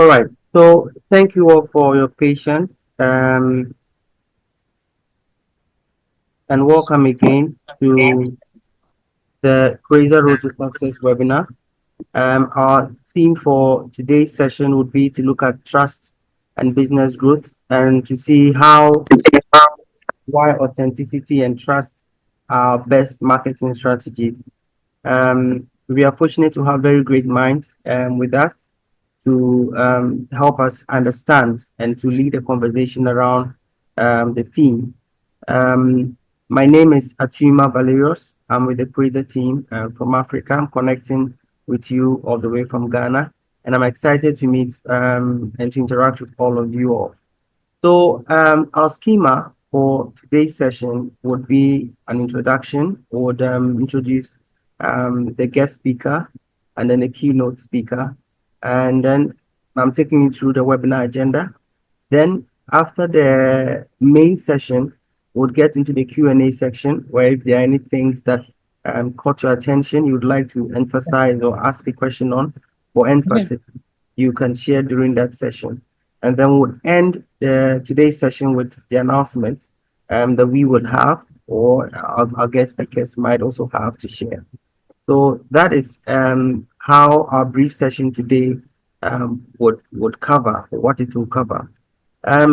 All right. So thank you all for your patience, and welcome again to the Kuueza Road to Success webinar. Our theme for today's session would be to look at trust and business growth and to see why authenticity and trust are best marketing strategies. We are fortunate to have very great minds with us to help us understand and to lead a conversation around the theme. My name is Atuma Valerios. I'm with the Kuueza team from Africa. I'm connecting with you all the way from Ghana, and I'm excited to meet and to interact with all of you all. So our schema for today's session would be an introduction. Would introduce the guest speaker and then the keynote speaker, and then I'm taking you through the webinar agenda. Then after the main session, we'll get into the Q&A section where if there are any things that caught your attention, you would like to emphasize or ask a question on for emphasis, you can share during that session. And then we'll end today's session with the announcements that we would have or our guest speakers might also have to share. So that is how our brief session today would cover, what it will cover. At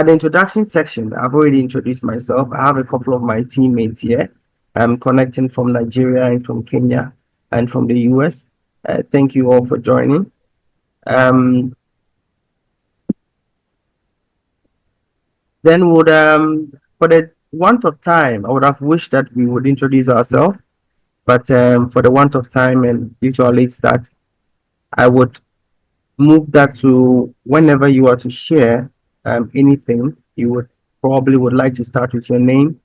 the introduction section, I've already introduced myself. I have a couple of my teammates here. I'm connecting from Nigeria and from Kenya and from the US. Thank you all for joining. Then would for the want of time, I would have wished that we would introduce ourselves, but for the want of time and due to our late start, I would move that to whenever you are to share anything, you would probably would like to start with your name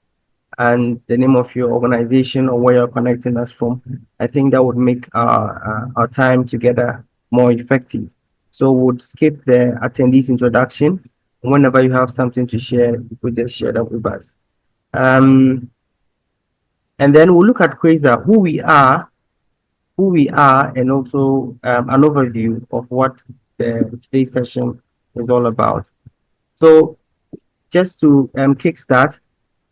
and the name of your organization or where you're connecting us from. I think that would make our time together more effective. So we'll skip the attendees introduction. Whenever you have something to share, we just share that with us. And then we'll look at Kuueza, who we are, and also an overview of what today's session is all about. So just to kickstart,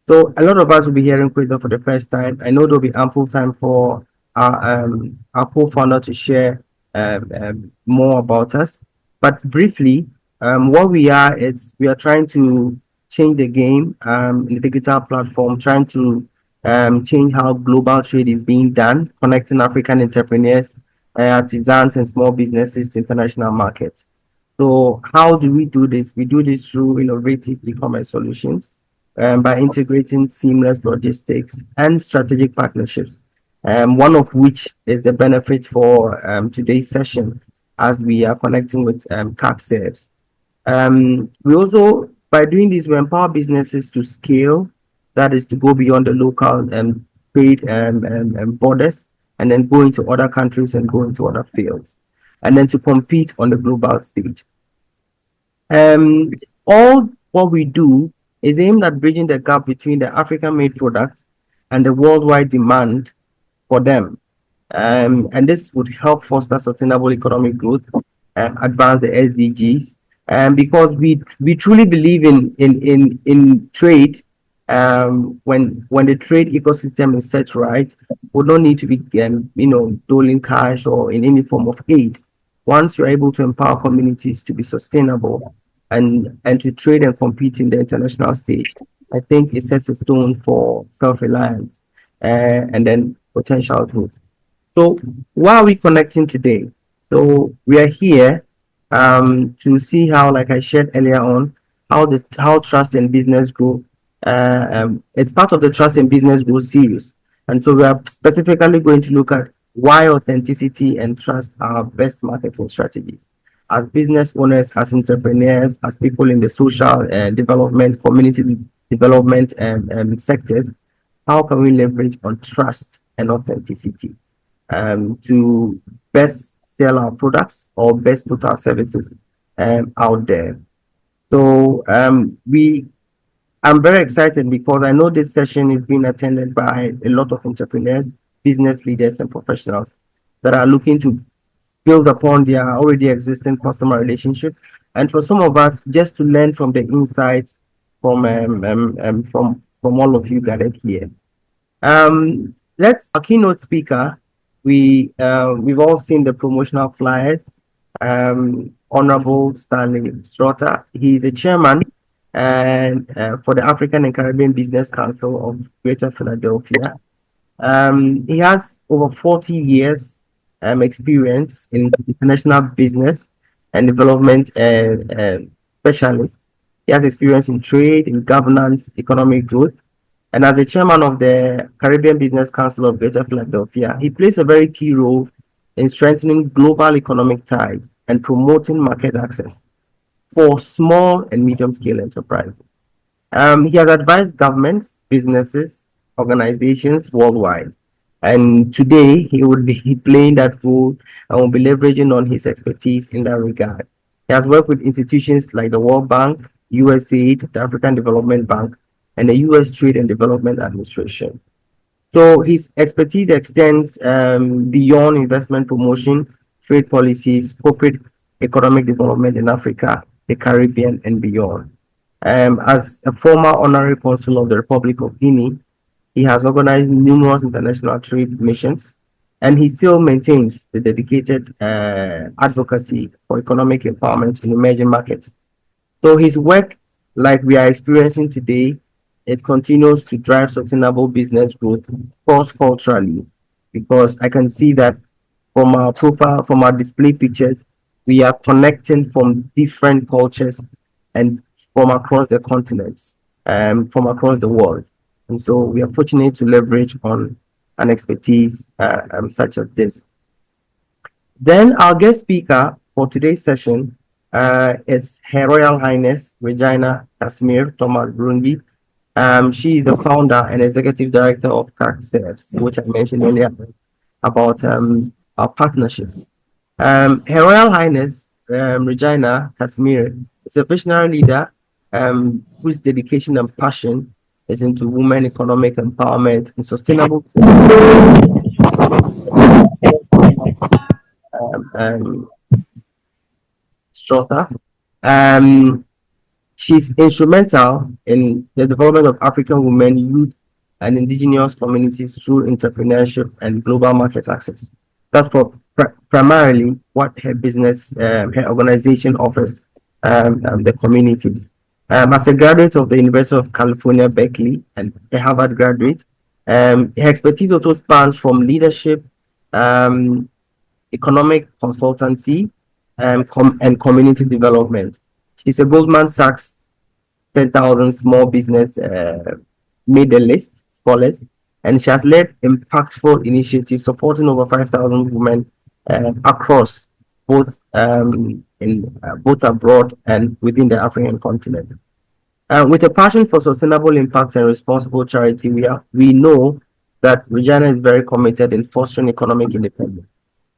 so a lot of us will be hearing Kuueza for the first time. I know there'll be ample time for our co-founder to share more about us. But briefly, what we are is we are trying to change the game in the digital platform, trying to change how global trade is being done, connecting African entrepreneurs, artisans, and small businesses to international markets. So how do we do this? We do this through innovative e-commerce solutions by integrating seamless logistics and strategic partnerships. One of which is the benefit for today's session as we are connecting with CAC we also, by doing this, we empower businesses to scale, that is to go beyond the local trade borders and then go into other countries and go into other fields and then to compete on the global stage. All what we do is aimed at bridging the gap between the African-made products and the worldwide demand for them. And this would help foster sustainable economic growth and advance the SDGs. Because we truly believe in trade. When the trade ecosystem is set right, we don't need to be doling cash or in any form of aid. Once you're able to empower communities to be sustainable and to trade and compete in the international stage, I think it sets a stone for self-reliance and then potential growth. So why are we connecting today? So we are here to see how, like I shared earlier on, how trust and business grow. It's part of the trust and business growth series, and so we are specifically going to look at why authenticity and trust are best marketing strategies. As business owners, as entrepreneurs, as people in the social development, community development, sectors, how can we leverage on trust and authenticity to best sell our products or best put our services out there? So I'm very excited because I know this session is being attended by a lot of entrepreneurs, business leaders, and professionals that are looking to build upon their already existing customer relationship, and for some of us just to learn from the insights from all of you gathered here. Let's our keynote speaker. We've all seen the promotional flyers. Honorable Stanley Strota. He's the chairman and for the African and Caribbean Business Council of Greater Philadelphia. He has over 40 years experience in international business and development specialist. He has experience in trade, in governance, economic growth, and as the chairman of the Caribbean Business Council of Greater Philadelphia, he plays a very key role in strengthening global economic ties and promoting market access for small and medium-scale enterprises. He has advised governments, businesses, organizations worldwide. And today he will be playing that role and will be leveraging on his expertise in that regard. He has worked with institutions like the World Bank, USAID, the African Development Bank, and the US Trade and Development Administration. So his expertise extends beyond investment promotion, trade policies, corporate economic development in Africa, the Caribbean, and beyond. As a former honorary consul of the Republic of Guinea, he has organized numerous international trade missions, and he still maintains the dedicated advocacy for economic empowerment in emerging markets. So his work, like we are experiencing today, it continues to drive sustainable business growth cross-culturally, because I can see that from our profile, from our display pictures, we are connecting from different cultures and from across the continents, from across the world. And so we are fortunate to leverage on an expertise such as this. Then our guest speaker for today's session is Her Royal Highness Regina Casimir Thomas Burundi. She is the founder and executive director of CAC, which I mentioned earlier about our partnerships. Her Royal Highness Regina Casimir is a visionary leader whose dedication and passion is into women economic empowerment and sustainable strata. She's instrumental in the development of African women, youth, and indigenous communities through entrepreneurship and global market access. That's primarily what her business, her organization offers the communities. As a graduate of the University of California, Berkeley, and a Harvard graduate, her expertise also spans from leadership, economic consultancy, and community development. She's a Goldman Sachs 10,000 small business medalist scholars, and she has led impactful initiatives supporting over 5,000 women across both both abroad and within the African continent. With a passion for sustainable impact and responsible charity, we know that Regina is very committed in fostering economic independence,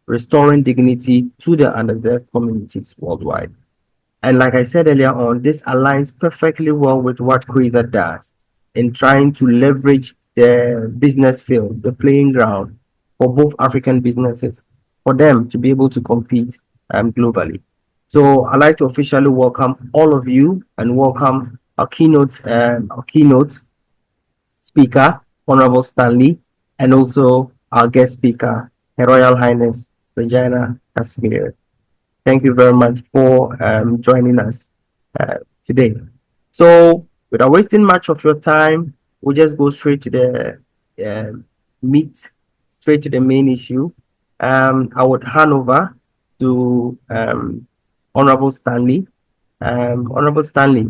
restoring dignity to the underserved communities worldwide. And like I said earlier on, this aligns perfectly well with what Kuueza does in trying to leverage the business field, the playing ground for both African businesses, for them to be able to compete globally. So I'd like to officially welcome all of you and welcome our keynote speaker, Honorable Stanley, and also our guest speaker, Her Royal Highness Regina Casimir. Thank you very much for joining us today. So without wasting much of your time, we'll just go straight to the straight to the main issue. I would hand over to Honorable Stanley. Honorable Stanley,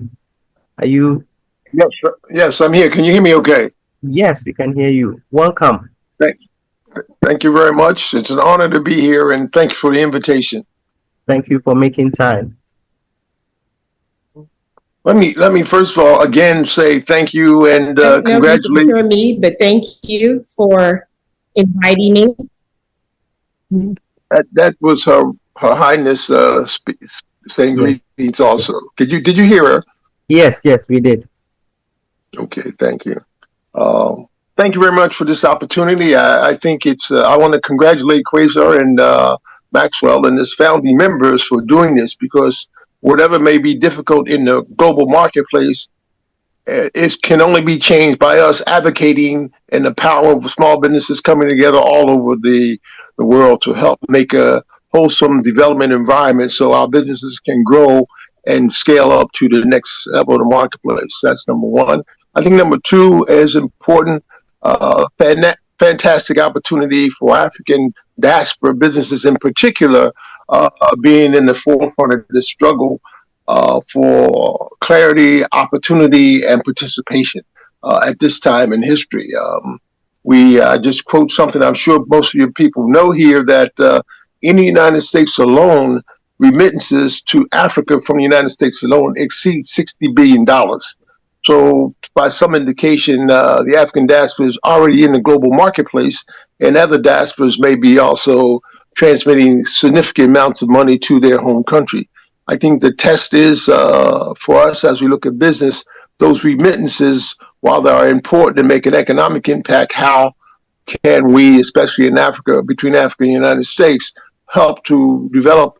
are you? Yes, yes, I'm here. Can you hear me okay? Yes, we can hear you. Welcome. Thank you very much. It's an honor to be here, and thanks for the invitation. Thank you for making time. Let me first of all again say thank you and congratulate me, but thank you for inviting me. That was Her Highness saying greetings also. Did you hear her? Yes, we did. Okay, thank you. Thank you very much for this opportunity. I think it's I want to congratulate Kuueza and Maxwell and his founding members for doing this, because whatever may be difficult in the global marketplace, it can only be changed by us advocating and the power of small businesses coming together all over the world to help make a wholesome development environment so our businesses can grow and scale up to the next level of the marketplace. That's number one. I think number two is important. Fantastic opportunity for African diaspora businesses in particular, being in the forefront of this struggle for clarity, opportunity, and participation at this time in history. We just quote something I'm sure most of your people know here, that in the United States alone, remittances to Africa from the United States alone exceed $60 billion. So, by some indication, the African diaspora is already in the global marketplace, and other diasporas may be also transmitting significant amounts of money to their home country. I think the test is for us as we look at business, those remittances, while they are important and make an economic impact, how can we, especially in Africa, between Africa and the United States, help to develop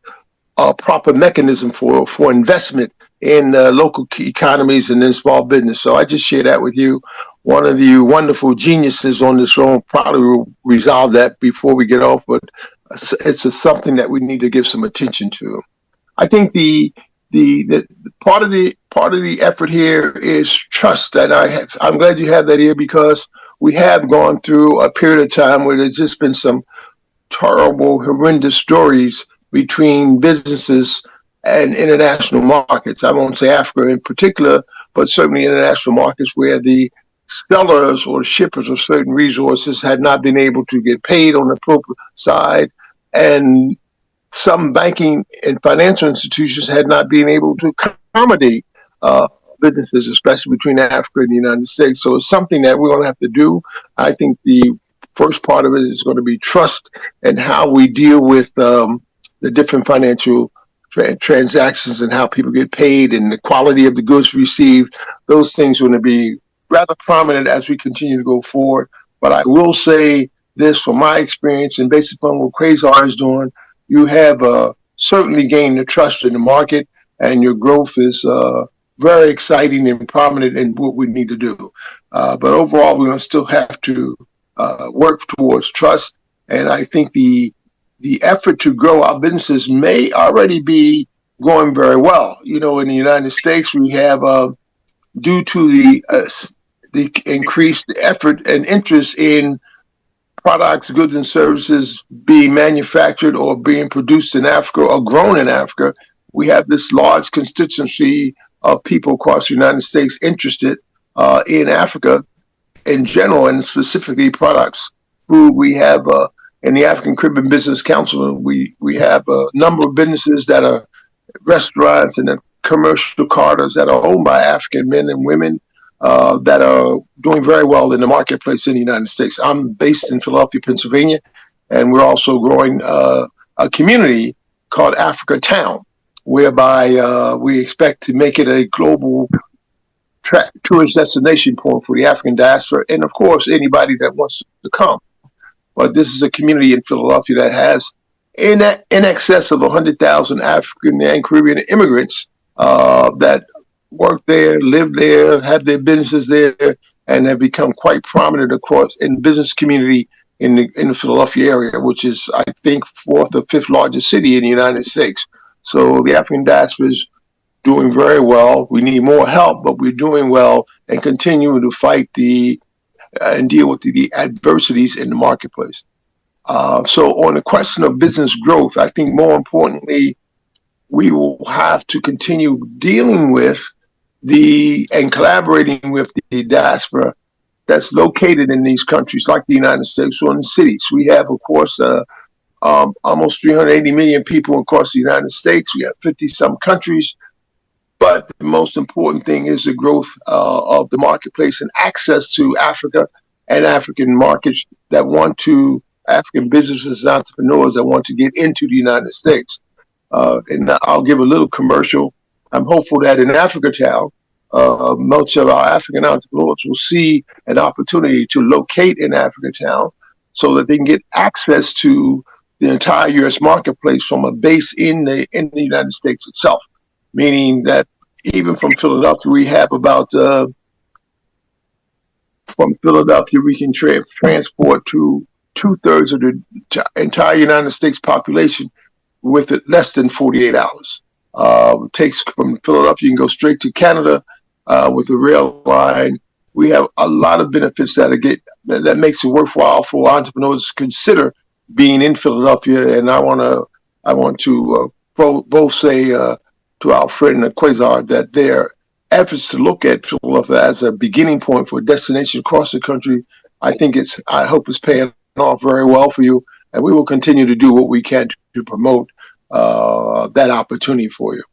a proper mechanism for investment in local economies and in small business. So I just share that with you. One of the wonderful geniuses on this room probably will resolve that before we get off, but it's something that we need to give some attention to. I think the part of the effort here is trust. And I'm glad you have that here, because we have gone through a period of time where there's just been some terrible, horrendous stories between businesses and international markets. I won't say Africa in particular, but certainly international markets, where the sellers or shippers of certain resources had not been able to get paid on the appropriate side, and some banking and financial institutions had not been able to accommodate businesses, especially between Africa and the United States. So it's something that we're going to have to do. I think the first part of it is going to be trust and how we deal with the different financial transactions and how people get paid and the quality of the goods received. Those things are going to be rather prominent as we continue to go forward. But I will say this from my experience, and based upon what Quasar is doing, you have certainly gained the trust in the market, and your growth is very exciting and prominent in what we need to do. But overall, we're going to still have to work towards trust. And I think the effort to grow our businesses may already be going very well. You know, in the United States, we have, due to the increased effort and interest in products, goods, and services being manufactured or being produced in Africa or grown in Africa, we have this large constituency of people across the United States interested in Africa in general, and specifically products. Food, we have in the African Caribbean Business Council, we have a number of businesses that are restaurants and commercial corridors that are owned by African men and women that are doing very well in the marketplace in the United States. I'm based in Philadelphia, Pennsylvania, and we're also growing a community called Africa Town, whereby we expect to make it a global tourist destination point for the African diaspora, and of course anybody that wants to come. But this is a community in Philadelphia that has in excess of 100,000 African and Caribbean immigrants that work there, live there, have their businesses there, and have become quite prominent across in the business community in the Philadelphia area, which is, I think, fourth or fifth largest city in the United States. So the African diaspora is doing very well. We need more help, but we're doing well and continuing to fight and deal with the adversities in the marketplace. So on the question of business growth, I think more importantly, we will have to continue dealing with and collaborating with the diaspora that's located in these countries like the United States or in the cities. We have, of course, almost 380 million people across the United States. We have 50-some countries. But the most important thing is the growth of the marketplace and access to Africa and African markets African businesses and entrepreneurs that want to get into the United States. And I'll give a little commercial. I'm hopeful that in Africa Town, most of our African entrepreneurs will see an opportunity to locate in Africa Town so that they can get access to the entire U.S. marketplace from a base in the United States itself, meaning that even from Philadelphia, we have about from Philadelphia, we can transport to two-thirds of the entire United States population with it less than 48 hours. It takes from Philadelphia, you can go straight to Canada with the rail line. We have a lot of benefits that makes it worthwhile for entrepreneurs to consider being in Philadelphia. And I want to both say to our friend Kuueza that their efforts to look at Philadelphia as a beginning point for a destination across the country, I hope it's paying off very well for you, and we will continue to do what we can to promote that opportunity for you.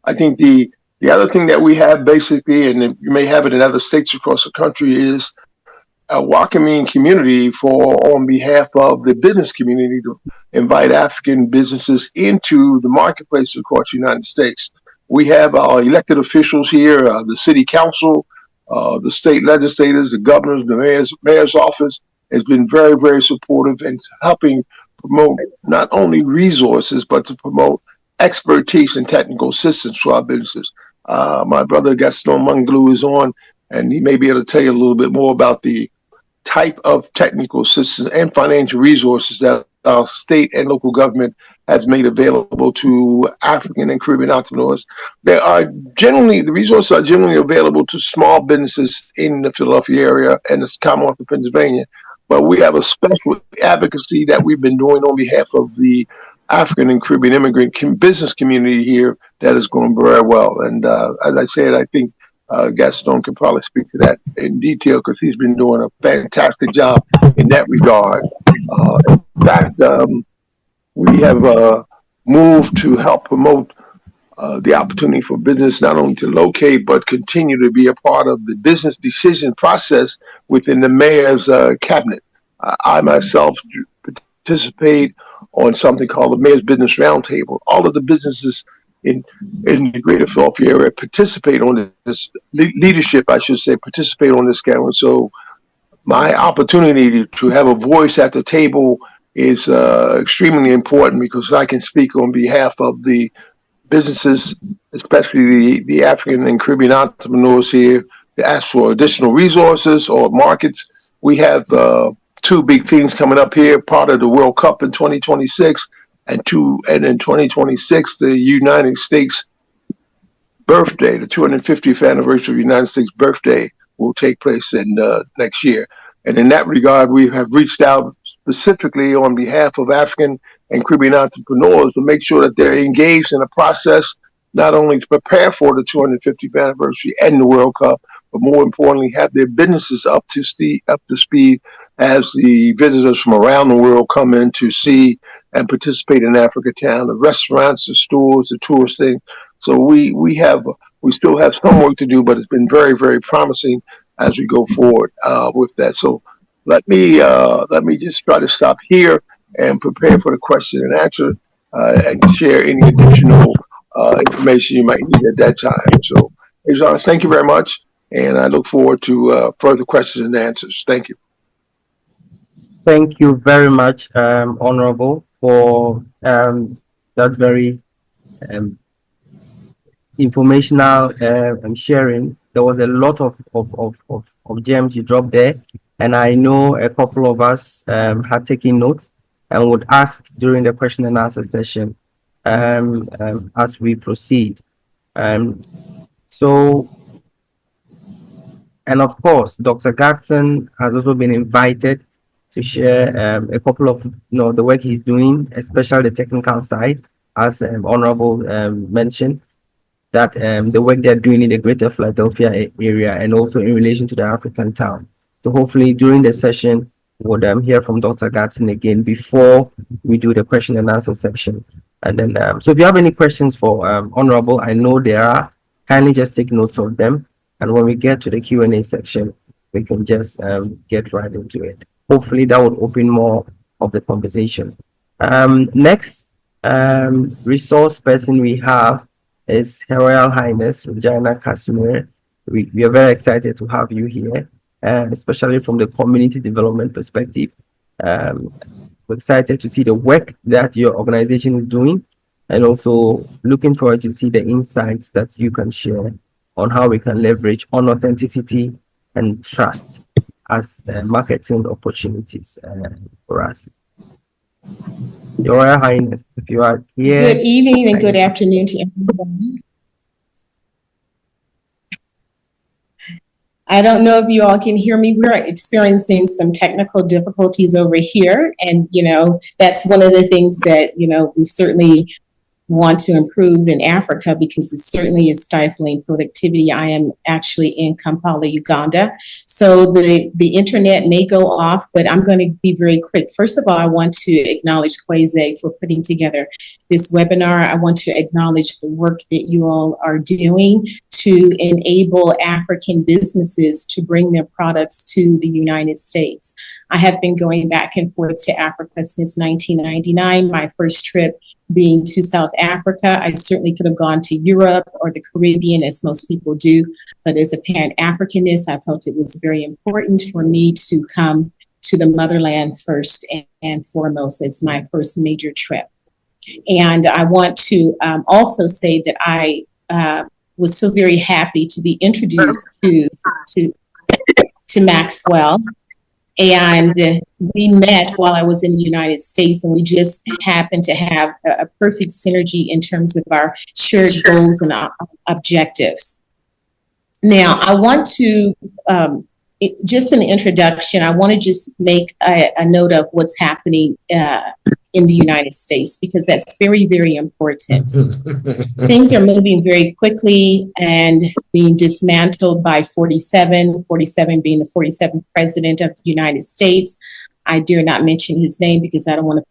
I think the other thing that we have basically, and you may have it in other states across the country, is a welcoming community on behalf of the business community to invite African businesses into the marketplace across the United States. We have our elected officials here, the city council, the state legislators, the governors, the mayor's office has been very, very supportive in helping promote not only resources, but to promote expertise and technical assistance for our businesses. My brother Gaston Manglu is on, and he may be able to tell you a little bit more about the type of technical assistance and financial resources that our state and local government has made available to African and Caribbean entrepreneurs. The resources are generally available to small businesses in the Philadelphia area and the Commonwealth of Pennsylvania. But we have a special advocacy that we've been doing on behalf of the African and Caribbean immigrant business community here that is going very well. And as I said, I think Gaston can probably speak to that in detail because he's been doing a fantastic job in that regard. In fact, we have moved to help promote the opportunity for business not only to locate but continue to be a part of the business decision process within the mayor's cabinet. I myself participate on something called the Mayor's Business Roundtable. All of the businesses in the greater Philadelphia area participate on this leadership, I should say, participate on this gathering. So my opportunity to have a voice at the table is extremely important because I can speak on behalf of the businesses, especially the African and Caribbean entrepreneurs here, to ask for additional resources or markets. We have two big things coming up here, part of the World Cup in 2026, and in 2026, the United States birthday, the 250th anniversary of the United States birthday will take place in next year. And in that regard, we have reached out specifically on behalf of African and Caribbean entrepreneurs to make sure that they're engaged in a process not only to prepare for the 250th anniversary and the World Cup, but more importantly, have their businesses up to speed as the visitors from around the world come in to see and participate in Africa Town, the restaurants, the stores, the tourist thing. So we still have some work to do, but it's been very, very promising as we go forward with that. So let me just try to stop here and prepare for the question and answer and share any additional information you might need at that time. So, Jean, thank you very much, and I look forward to further questions and answers. Thank you. Thank you very much, Honorable, for that very informational sharing. There was a lot of gems you dropped there, and I know a couple of us had taken notes and would ask during the question and answer session as we proceed. So, and of course, Dr. Gatson has also been invited to share a couple of the work he's doing, especially the technical side, as Honorable mentioned, that the work they're doing in the Greater Philadelphia area and also in relation to the African town. So hopefully during the session, we'll hear from Dr. Gatson again before we do the question and answer section. And then, so if you have any questions for Honorable, I know there are, kindly just take notes of them. And when we get to the Q&A section, we can just get right into it. Hopefully that will open more of the conversation. Next resource person we have is Her Royal Highness Regina Casimir. We are very excited to have you here, especially from the community development perspective. We're excited to see the work that your organization is doing, and also looking forward to see the insights that you can share on how we can leverage on authenticity and trust as marketing opportunities for us. Your Royal Highness, if you are here. Good evening and good afternoon to everyone. I don't know if you all can hear me. We're experiencing some technical difficulties over here. And, that's one of the things that, we certainly want to improve in Africa, because it certainly is stifling productivity. I am actually in Kampala, Uganda. So the internet may go off, but I'm going to be very quick. First of all, I want to acknowledge Kuueza for putting together this webinar. I want to acknowledge the work that you all are doing to enable African businesses to bring their products to the United States. I have been going back and forth to Africa since 1999. My first trip being to South Africa. I certainly could have gone to Europe or the Caribbean, as most people do, but as a Pan-Africanist, I felt it was very important for me to come to the motherland first and foremost. It's my first major trip. And I want to also say that I was so very happy to be introduced to Maxwell. And we met while I was in the United States, and we just happened to have a perfect synergy in terms of our shared goals and objectives. Now, I want to, just in the introduction, I want to just make a note of what's happening in the United States, because that's very, very important. Things are moving very quickly and being dismantled by 47 being the 47th president of the United States. I dare not mention his name because I don't want to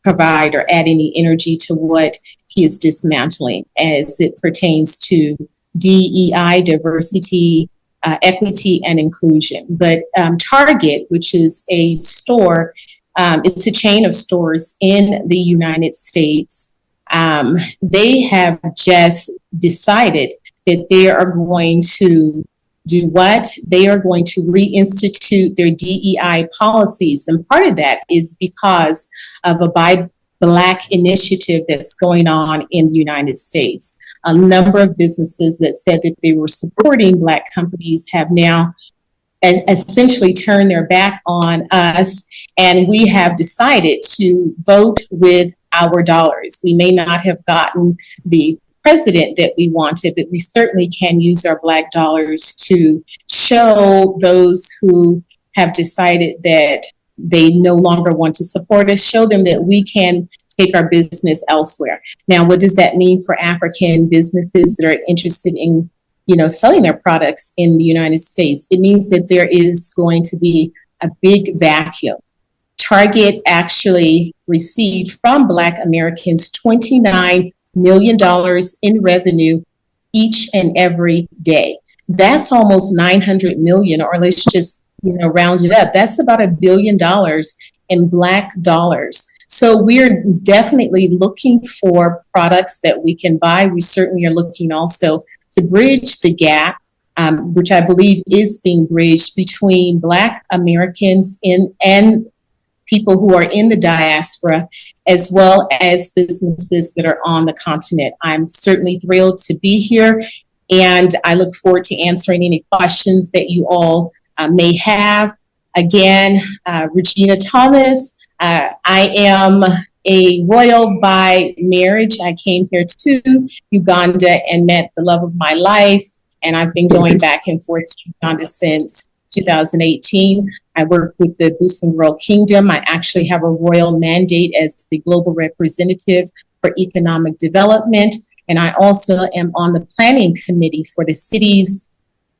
provide or add any energy to what he is dismantling as it pertains to DEI, diversity, equity, and inclusion. But Target, which is a store, it's a chain of stores in the United States. They have just decided that they are going to do what? They are going to reinstitute their DEI policies. And part of that is because of a Buy Black initiative that's going on in the United States. A number of businesses that said that they were supporting Black companies have now essentially turn their back on us, and we have decided to vote with our dollars. We may not have gotten the president that we wanted, but we certainly can use our Black dollars to show those who have decided that they no longer want to support us, show them that we can take our business elsewhere. Now, what does that mean for African businesses that are interested in selling their products in the United States? It means that there is going to be a big vacuum. Target actually received from Black Americans $29 million in revenue each and every day. That's almost 900 million, or let's just round it up. That's about $1 billion in Black dollars. So we're definitely looking for products that we can buy. We certainly are looking also to bridge the gap, which I believe is being bridged between Black Americans and people who are in the diaspora, as well as businesses that are on the continent. I'm certainly thrilled to be here, and I look forward to answering any questions that you all may have. Again, Regina Thomas, I am a royal by marriage. I came here to Uganda and met the love of my life, and I've been going back and forth to Uganda since 2018. I work with the World Kingdom. I actually have a royal mandate as the global representative for economic development, and I also am on the planning committee for the city's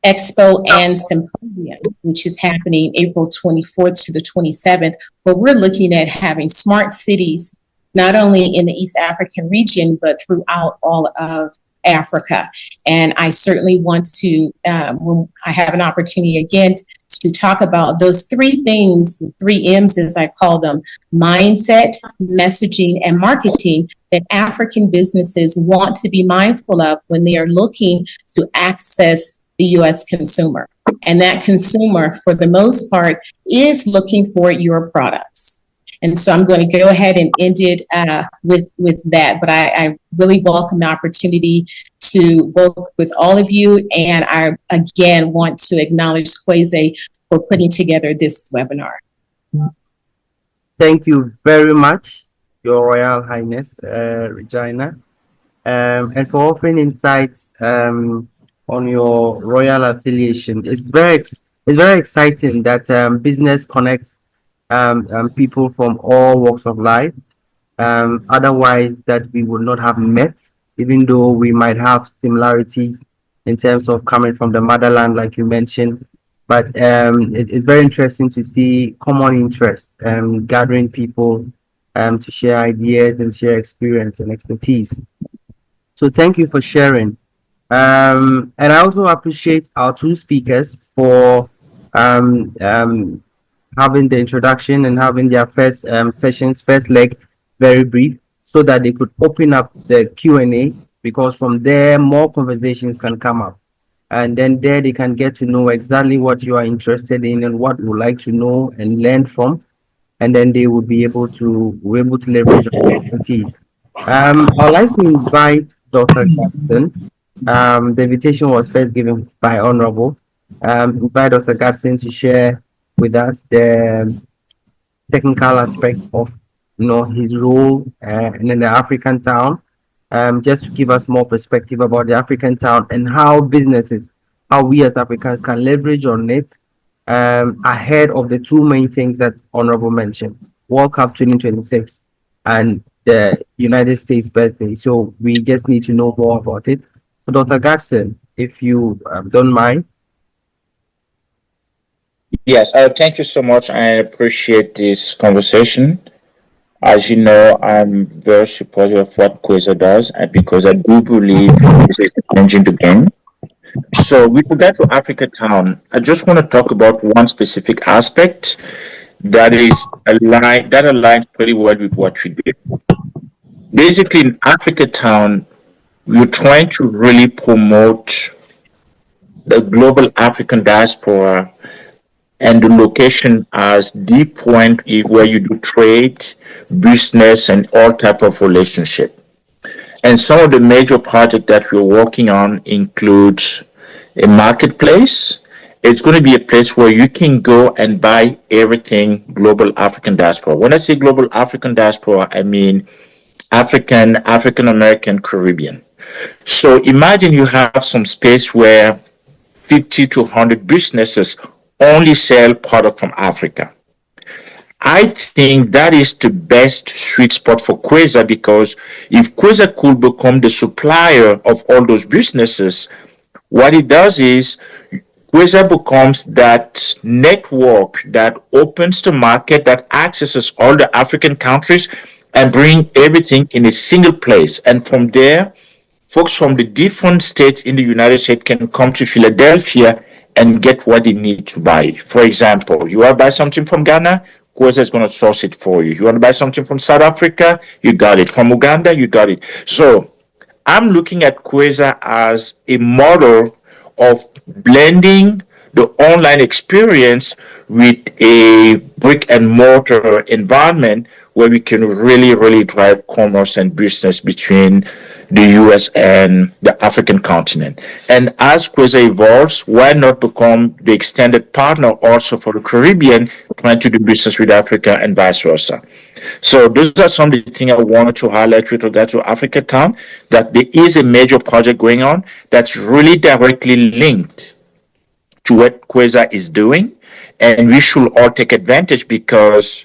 Expo and Symposium, which is happening April 24th to the 27th, where we're looking at having smart cities, not only in the East African region, but throughout all of Africa. And I certainly want to, when I have an opportunity again, to talk about those three things, the 3 M's as I call them: mindset, messaging, and marketing, that African businesses want to be mindful of when they are looking to access the U.S. consumer. And that consumer, for the most part, is looking for your products. And so I'm going to go ahead and end it with that. But I really welcome the opportunity to work with all of you. And I, again, want to acknowledge Kuueza for putting together this webinar. Thank you very much, Your Royal Highness, Regina, and for offering insights on your royal affiliation. It's very exciting that business connects people from all walks of life. Otherwise, that we would not have met, even though we might have similarities in terms of coming from the motherland, like you mentioned. But it's very interesting to see common interest, gathering people to share ideas and share experience and expertise. So thank you for sharing. And I also appreciate our two speakers for um, um, having the introduction and having their first sessions, first leg, very brief, so that they could open up the Q&A, because from there more conversations can come up, and then there they can get to know exactly what you are interested in and what you would like to know and learn from, and then they would be able to leverage on the expertise. I'd like to invite Dr. Gadsden. The invitation was first given by Honorable. Invite Dr. Gadsden to share with us the technical aspect of his role in the African town, just to give us more perspective about the African town and how we as Africans can leverage on it ahead of the two main things that Honorable mentioned: World Cup 2026 and the United States birthday. So we just need to know more about it. So Dr. Gadsden, if you don't mind. Yes, thank you so much. I appreciate this conversation. As you know, I'm very supportive of what Kuueza does, and because I do believe this is changing the game. So, with regard to Africa Town, I just want to talk about one specific aspect that aligns pretty well with what we do. Basically, in Africa Town, we're trying to really promote the global African diaspora and the location as the point where you do trade, business, and all type of relationship. And some of the major projects that we're working on include a marketplace. It's going to be a place where you can go and buy everything global African diaspora. When I say global African diaspora, I mean African American, Caribbean. So imagine you have some space where 50 to 100 businesses only sell product from Africa. I think that is the best sweet spot for Kuueza, because if Kuueza could become the supplier of all those businesses, what it does is Kuueza becomes that network that opens the market, that accesses all the African countries and bring everything in a single place. And from there, folks from the different states in the United States can come to Philadelphia and get what they need to buy. For example, you want to buy something from Ghana, Kuueza is going to source it for you. You want to buy something from South Africa, you got it. From Uganda, you got it. So I'm looking at Kuueza as a model of blending the online experience with a brick and mortar environment where we can really, really drive commerce and business between the US and the African continent. And as Kuueza evolves, why not become the extended partner also for the Caribbean, trying to do business with Africa and vice versa? So those are some of the things I wanted to highlight with regard to Africa Town, that there is a major project going on that's really directly linked to what Kuueza is doing. And we should all take advantage, because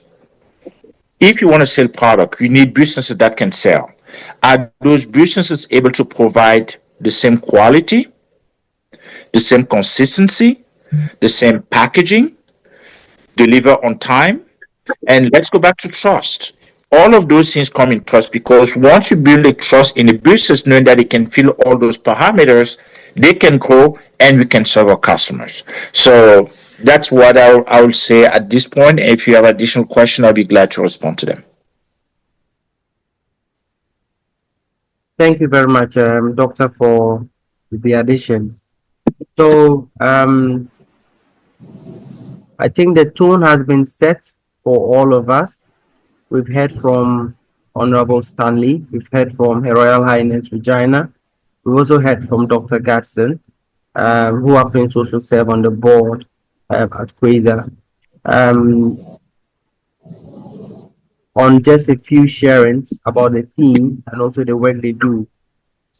if you want to sell product, you need businesses that can sell. Are those businesses able to provide the same quality, the same consistency, the same packaging, deliver on time? And let's go back to trust. All of those things come in trust, because once you build a trust in a business, knowing that it can fill all those parameters, they can grow and we can serve our customers. So that's what I will say at this point. If you have additional questions, I'll be glad to respond to them. Thank you very much, Doctor, for the additions. So I think the tone has been set for all of us. We've heard from Honorable Stanley. We've heard from Her Royal Highness Regina. We've also heard from Dr. Gadsden, who happens to also serve on the board at Kuueza, on just a few sharings about the team and also the work they do.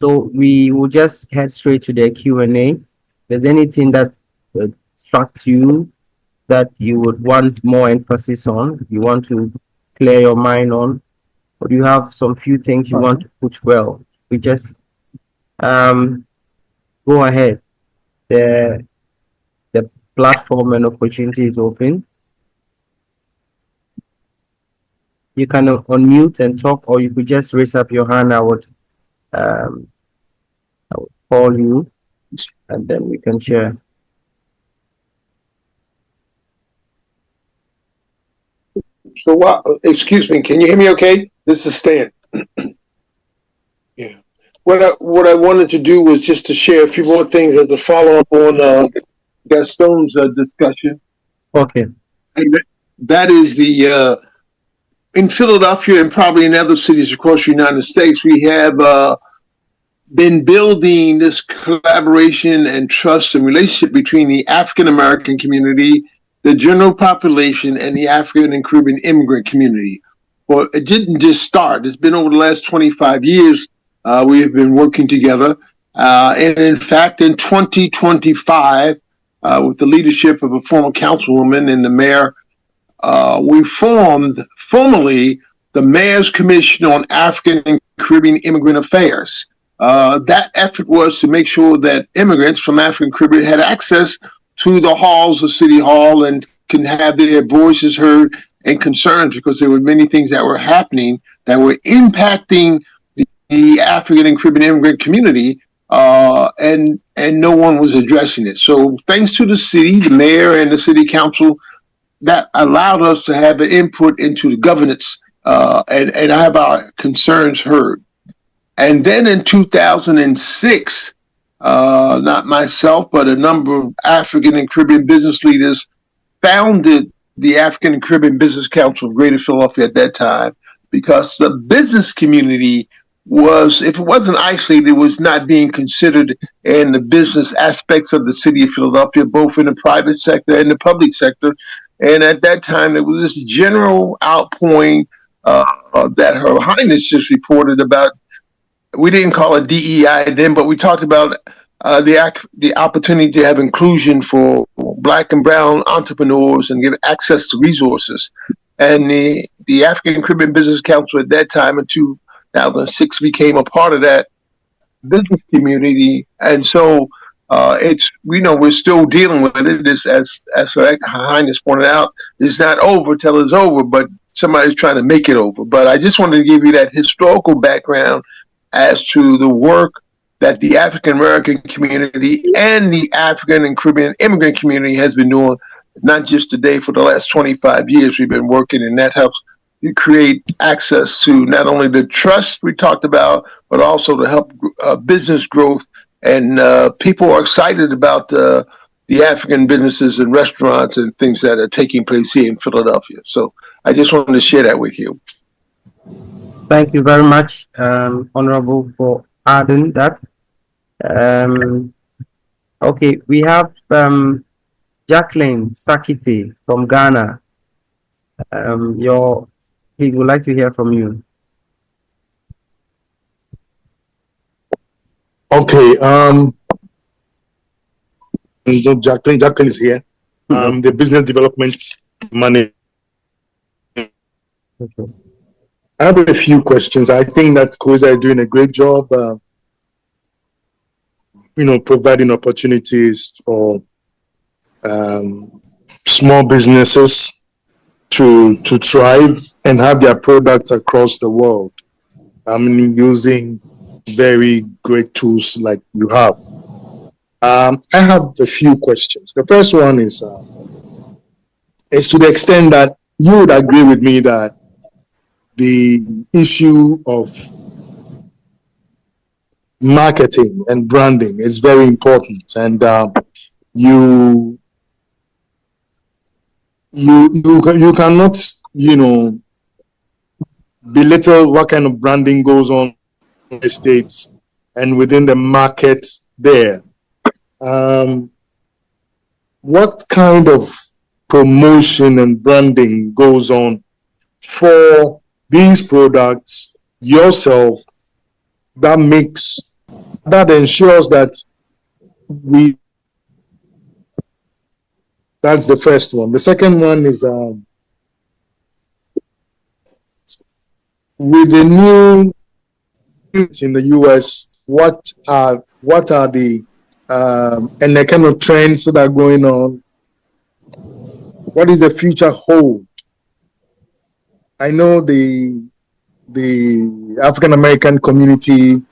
So we will just head straight to the Q&A. If there's anything that strikes you that you would want more emphasis on, you want to clear your mind on, or you have some few things you want to put well, we just go ahead. The platform and opportunity is open. You can unmute and talk, or you could just raise up your hand. I would call you, and then we can share. So what? Excuse me. Can you hear me? Okay. This is Stan. Yeah. What I wanted to do was just to share a few more things as a follow up on Gaston's discussion. Okay. And that is the in Philadelphia and probably in other cities across the United States, we have been building this collaboration and trust and relationship between the African American community, the general population, and the African and Caribbean immigrant community. Well, it didn't just start. It's been over the last 25 years we have been working together. And in fact, in 2025, with the leadership of a former councilwoman and the mayor, we formed formally the Mayor's Commission on African and Caribbean Immigrant Affairs. That effort was to make sure that immigrants from African and Caribbean had access to the halls of City Hall and can have their voices heard and concerns, because there were many things that were happening that were impacting the African and Caribbean immigrant community, and no one was addressing it. So thanks to the city, the mayor, and the city council, that allowed us to have an input into the governance and have our concerns heard. And then in 2006, not myself, but a number of African and Caribbean business leaders founded the African and Caribbean Business Council of Greater Philadelphia at that time, because the business community was, if it wasn't isolated, it was not being considered in the business aspects of the city of Philadelphia, both in the private sector and the public sector. And at that time, there was this general outpouring that Her Highness just reported about. We didn't call it DEI then, but we talked about the opportunity to have inclusion for Black and brown entrepreneurs and give access to resources. And the African Caribbean Business Council at that time in 2006 became a part of that business community. And so it's, we're still dealing with it. This, as Her Highness pointed out, it's not over till it's over, but somebody's trying to make it over. But I just wanted to give you that historical background as to the work that the African American community and the African and Caribbean immigrant community has been doing, not just today, for the last 25 years we've been working, and that helps to create access to not only the trust we talked about, but also to help business growth. And people are excited about the African businesses and restaurants and things that are taking place here in Philadelphia. So I just wanted to share that with you. Thank you very much, Honorable, for adding that. Okay, we have Jacqueline Sakiti from Ghana. Please, would like to hear from you. Okay. Jacqueline is here. The business development manager. Okay. I have a few questions. I think that Kuueza is doing a great job, providing opportunities for small businesses to thrive and have their products across the world. Using very great tools like you have. I have a few questions. The first one is to the extent that you would agree with me that the issue of marketing and branding is very important, and you cannot belittle what kind of branding goes on in the States and within the markets there. What kind of promotion and branding goes on for these products yourself that ensures that that's the first one. The second one is with the new in the US, what are the and the kind of trends that are going on? What is the future hold? I know the African American community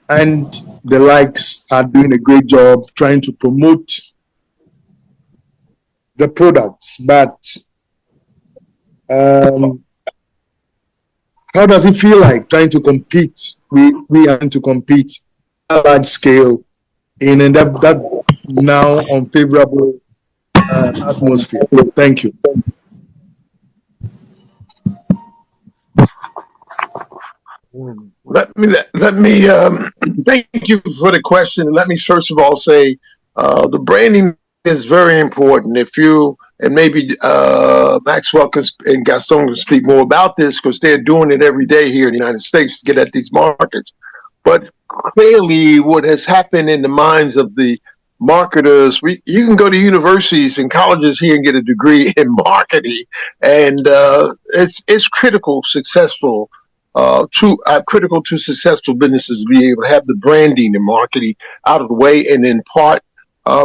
and the likes are doing a great job trying to promote the products, but how does it feel like trying to compete? We are to compete at a large scale in that now unfavorable atmosphere. Thank you. Let me thank you for the question. Let me first of all say the branding is very important. If you and maybe Maxwell and Gaston can speak more about this because they're doing it every day here in the United States to get at these markets. But clearly, what has happened in the minds of the marketers, you can go to universities and colleges here and get a degree in marketing, and it's critical to successful businesses to be able to have the branding and marketing out of the way, and in part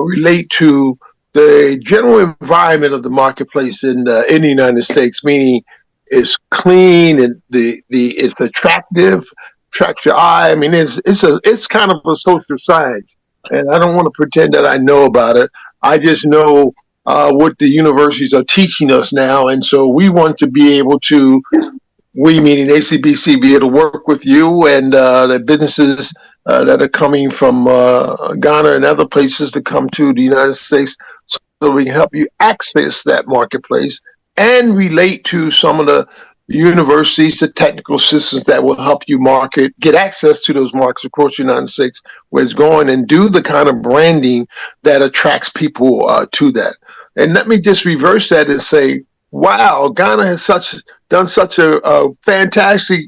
relate to the general environment of the marketplace in the United States, meaning it's clean and it's attractive, attracts your eye. I mean, it's kind of a social science, and I don't want to pretend that I know about it. I just know what the universities are teaching us now, and so we want to be able to. We, meaning ACBC, be able to work with you and the businesses that are coming from Ghana and other places to come to the United States so we can help you access that marketplace and relate to some of the universities, the technical systems that will help you get access to those markets across the United States where it's going, and do the kind of branding that attracts people to that. And let me just reverse that and say, wow, Ghana has done such a fantastic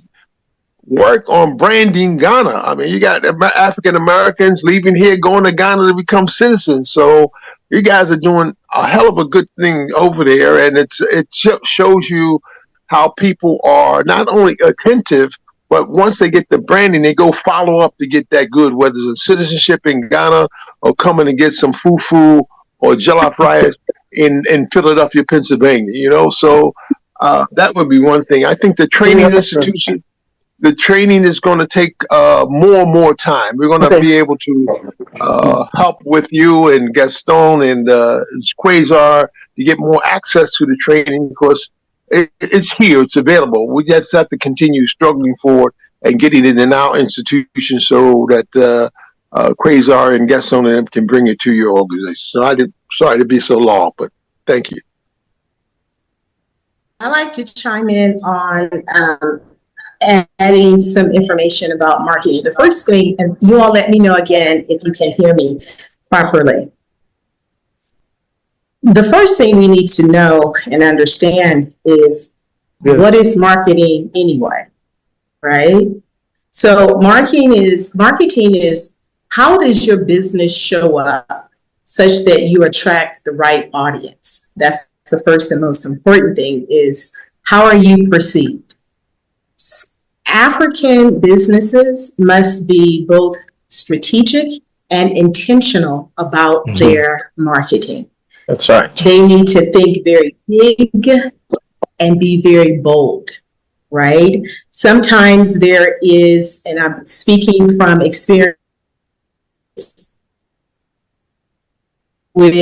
work on branding Ghana. I mean, you got African Americans leaving here, going to Ghana to become citizens. So you guys are doing a hell of a good thing over there, and it shows you how people are not only attentive, but once they get the branding, they go follow up to get that good, whether it's a citizenship in Ghana or coming to get some fufu or jollof rice in Philadelphia, Pennsylvania. So that would be one thing. I think the training institution, the training is going to take more and more time. We're going to be able to help with you and Gaston and Kuueza to get more access to the training, because it's here, it's available. We just have to continue struggling for it and getting it in our institution so that Kuueza and Gaston and them can bring it to your organization. So sorry to be so long, but thank you. I'd like to chime in on adding some information about marketing. The first thing, and you all let me know again if you can hear me properly. The first thing we need to know and understand is what is marketing anyway, right? So marketing is how does your business show up such that you attract the right audience? That's the first and most important thing, is how are you perceived? African businesses must be both strategic and intentional about their marketing. That's right. They need to think very big and be very bold, right? Sometimes there is, and I'm speaking from experience with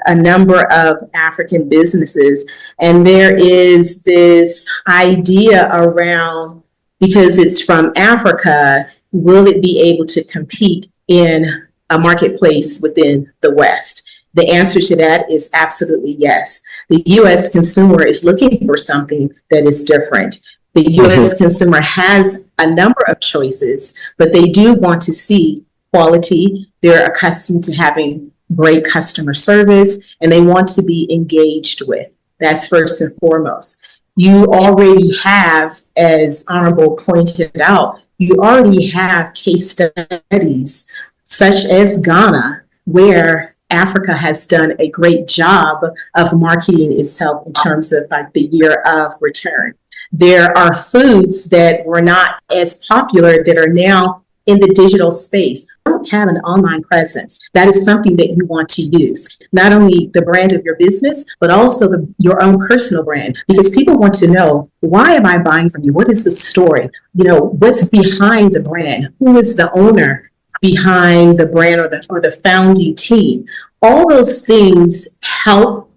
a number of African businesses, and there is this idea around, because it's from Africa, will it be able to compete in a marketplace within the West? The answer to that is absolutely yes. The U.S. consumer is looking for something that is different. The US consumer has a number of choices, but they do want to see quality. They're accustomed to having great customer service, and they want to be engaged with. That's first and foremost. You already have, as Honorable pointed out, you already have case studies such as Ghana, where Africa has done a great job of marketing itself in terms of like the year of return. There are foods that were not as popular that are now in the digital space. Don't have an online presence. That is something that you want to use. Not only the brand of your business, but also your own personal brand, because people want to know, why am I buying from you? What is the story? You know, what's behind the brand? Who is the owner behind the brand or the founding team? All those things help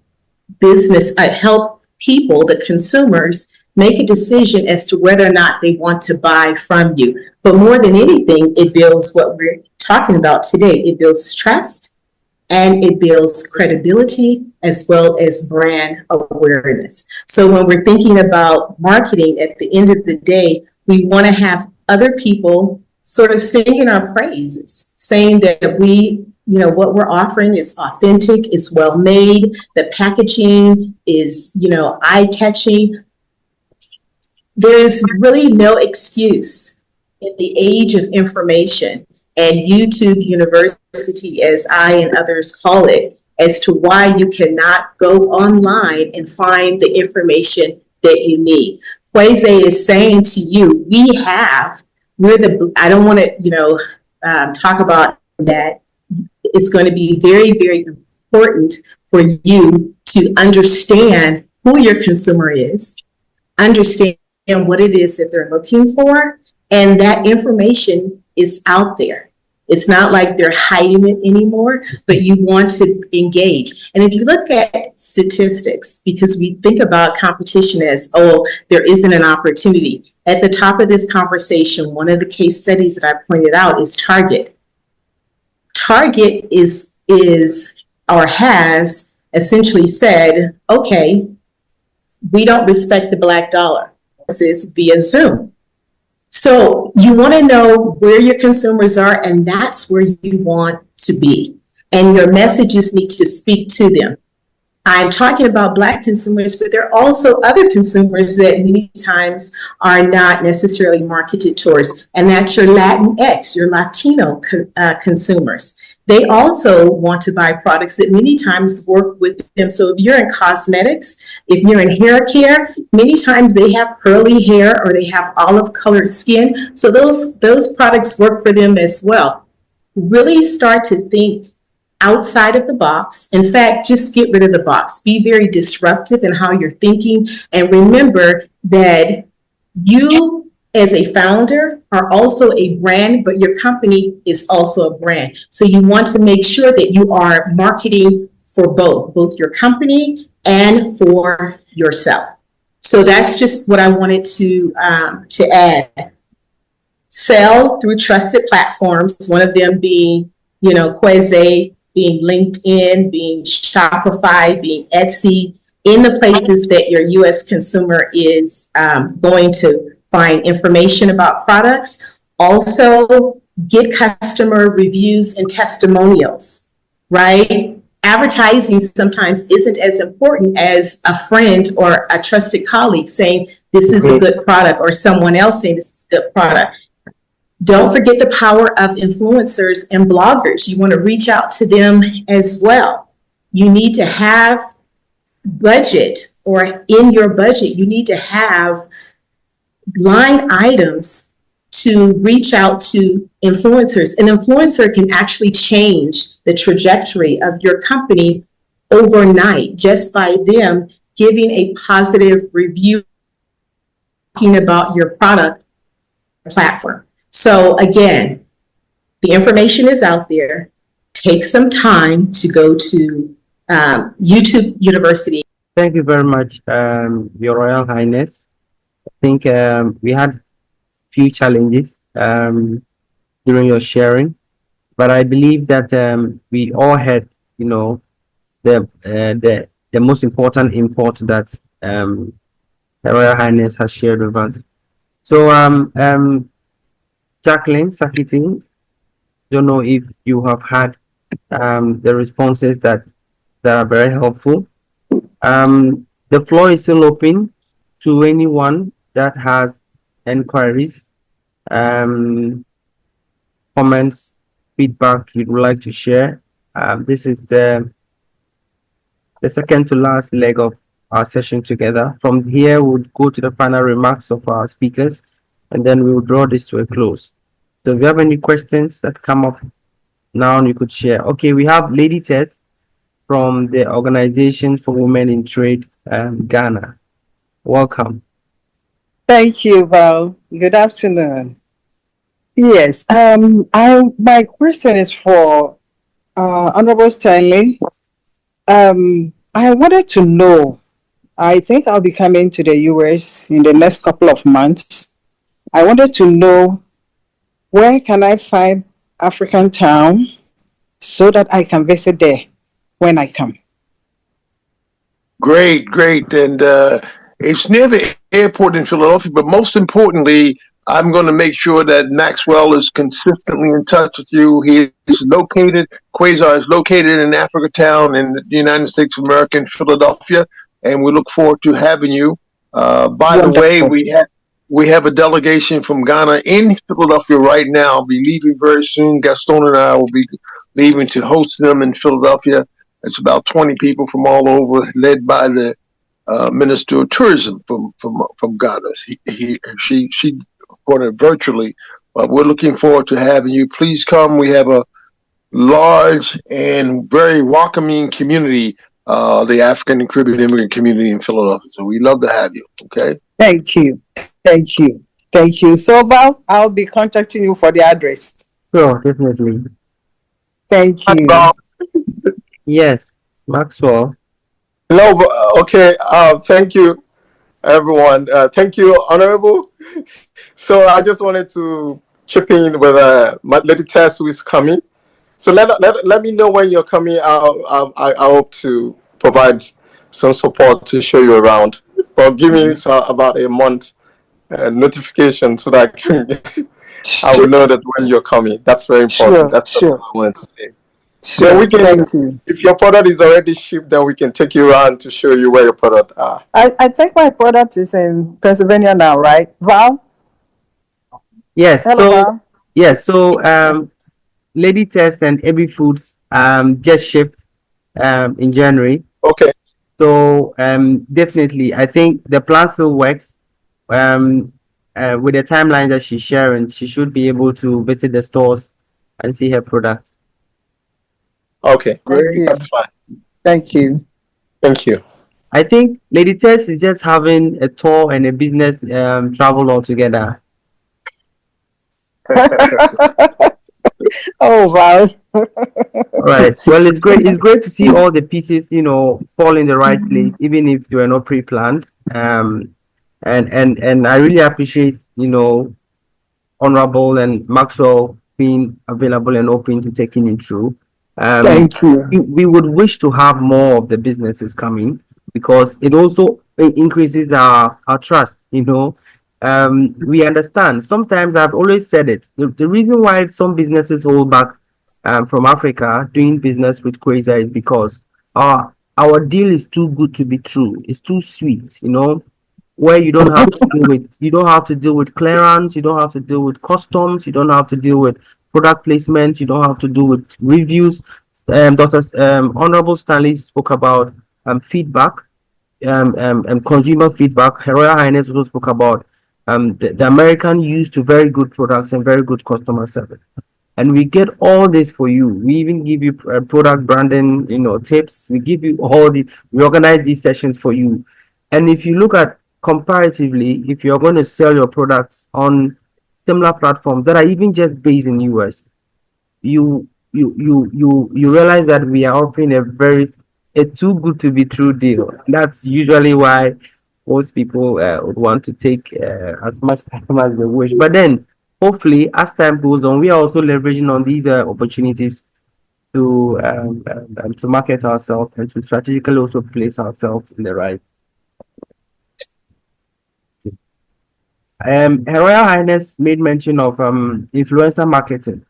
help people, the consumers, make a decision as to whether or not they want to buy from you. But more than anything, it builds what we're talking about today. It builds trust and it builds credibility as well as brand awareness. So when we're thinking about marketing, at the end of the day, we want to have other people sort of singing our praises, saying that what we're offering is authentic, it's well made, the packaging is, eye-catching. There is really no excuse in the age of information and YouTube University, as I and others call it, as to why you cannot go online and find the information that you need. Kuueza is saying to you, I don't want to, talk about that. It's going to be very, very important for you to understand who your consumer is, understand what it is that they're looking for, and that information is out there. It's not like they're hiding it anymore, but you want to engage. And if you look at statistics, because we think about competition as, oh, there isn't an opportunity. At the top of this conversation, one of the case studies that I pointed out is Target. Target is or has essentially said, okay, we don't respect the black dollar. This is via Zoom. So you want to know where your consumers are, and that's where you want to be. And your messages need to speak to them. I'm talking about Black consumers, but there are also other consumers that many times are not necessarily marketed towards, and that's your Latinx, your Latino consumers. They also want to buy products that many times work with them. So if you're in cosmetics, if you're in hair care, many times they have curly hair or they have olive colored skin. So those products work for them as well. Really start to think outside of the box. In fact, just get rid of the box. Be very disruptive in how you're thinking. And remember that you as a founder are also a brand, but your company is also a brand. So you want to make sure that you are marketing for both your company and for yourself. So that's just what I wanted to add. Sell through trusted platforms, one of them being, Kuueza, being LinkedIn, being Shopify, being Etsy, in the places that your U.S. consumer is going to find information about products. Also, get customer reviews and testimonials, right? Advertising sometimes isn't as important as a friend or a trusted colleague saying this is a good product, or someone else saying this is a good product. Don't forget the power of influencers and bloggers. You want to reach out to them as well. You need to have budget, or in your budget, you need to have line items to reach out to influencers. An influencer can actually change the trajectory of your company overnight just by them giving a positive review, talking about your product platform. So again, the information is out there. Take some time to go to YouTube University. Thank you very much, Your Royal Highness. I think we had few challenges during your sharing, but I believe that we all had, the most important import that Her Royal Highness has shared with us. So, Jacqueline Sakiti, don't know if you have had the responses that are very helpful. The floor is still open to anyone that has inquiries, um, comments, feedback you'd like to share. This is the second to last leg of our session together. From here, we'll go to the final remarks of our speakers, and then we will draw this to a close. So if you have any questions that come up now, you could share. Okay, we have Lady Tess from the Organization for Women in Trade, Ghana. Welcome. Thank you, Val. Good afternoon. Yes, my question is for Honorable Stanley. I wanted to know, I think I'll be coming to the US in the next couple of months. I wanted to know, where can I find African Town so that I can visit there when I come? Great, great. And it's near the airport in Philadelphia, but most importantly, I'm going to make sure that Maxwell is consistently in touch with you. He is located, Quasar is located in Africa Town in the United States of America in Philadelphia, and we look forward to having you. By the way, Wonderful. we have a delegation from Ghana in Philadelphia right now. I'll be leaving very soon. Gaston and I will be leaving to host them in Philadelphia. It's about 20 people from all over, led by the Minister of Tourism from Ghana. She brought it virtually, but we're looking forward to having you. Please come. We have a large and very welcoming community, the African and Caribbean immigrant community in Philadelphia. So we love to have you. Okay. Thank you. Thank you. Thank you. So, Val, I'll be contacting you for the address. Sure, definitely. Thank you. Yes, Maxwell. Hello. Okay. Thank you, everyone. Thank you, Honorable. So I just wanted to chip in with my Lady Tess, who is coming. So let me know when you're coming. I hope to provide some support to show you around. But give me about a month notification so that I can I will know that when you're coming. That's very important. Sure, That's sure. what I wanted to say. Sure. Then we can, Thank you. if your product is already shipped, then we can take you around to show you where your product are. I think my product is in Pennsylvania now, right? Val? Yes. Hello, So Val. yes. So Lady Tess and AB Foods just shipped in January. Okay. So definitely, I think the plan still works. With the timeline that she's sharing, she should be able to visit the stores and see her products. Okay. Thank you. That's fine. Thank you. Thank you. I think Lady Tess is just having a tour and a business travel all together. Oh, Val. All right. Well, it's great. It's great to see all the pieces, fall in the right place, even if they were not pre-planned. And I really appreciate, Honorable and Maxwell being available and open to taking it through. Thank you. We would wish to have more of the businesses coming because it also increases our trust. We understand. Sometimes I've always said it. The reason why some businesses hold back from Africa doing business with Kuueza is because our deal is too good to be true. It's too sweet, where you don't have to deal with clearance, you don't have to deal with customs, you don't have to deal with product placement, you don't have to deal with reviews. Dr. Honorable Stanley spoke about feedback and consumer feedback. Her Royal Highness also spoke about the American used to very good products and very good customer service. And we get all this for you. We even give you product branding, tips. We organize these sessions for you. And if you look at comparatively, if you're going to sell your products on similar platforms that are even just based in US, you realize that we are offering a too good to be true deal. That's usually why most people would want to take as much time as they wish. But then, hopefully, as time goes on, we are also leveraging on these opportunities to market ourselves and to strategically also place ourselves in the right. Her Royal Highness made mention of influencer marketing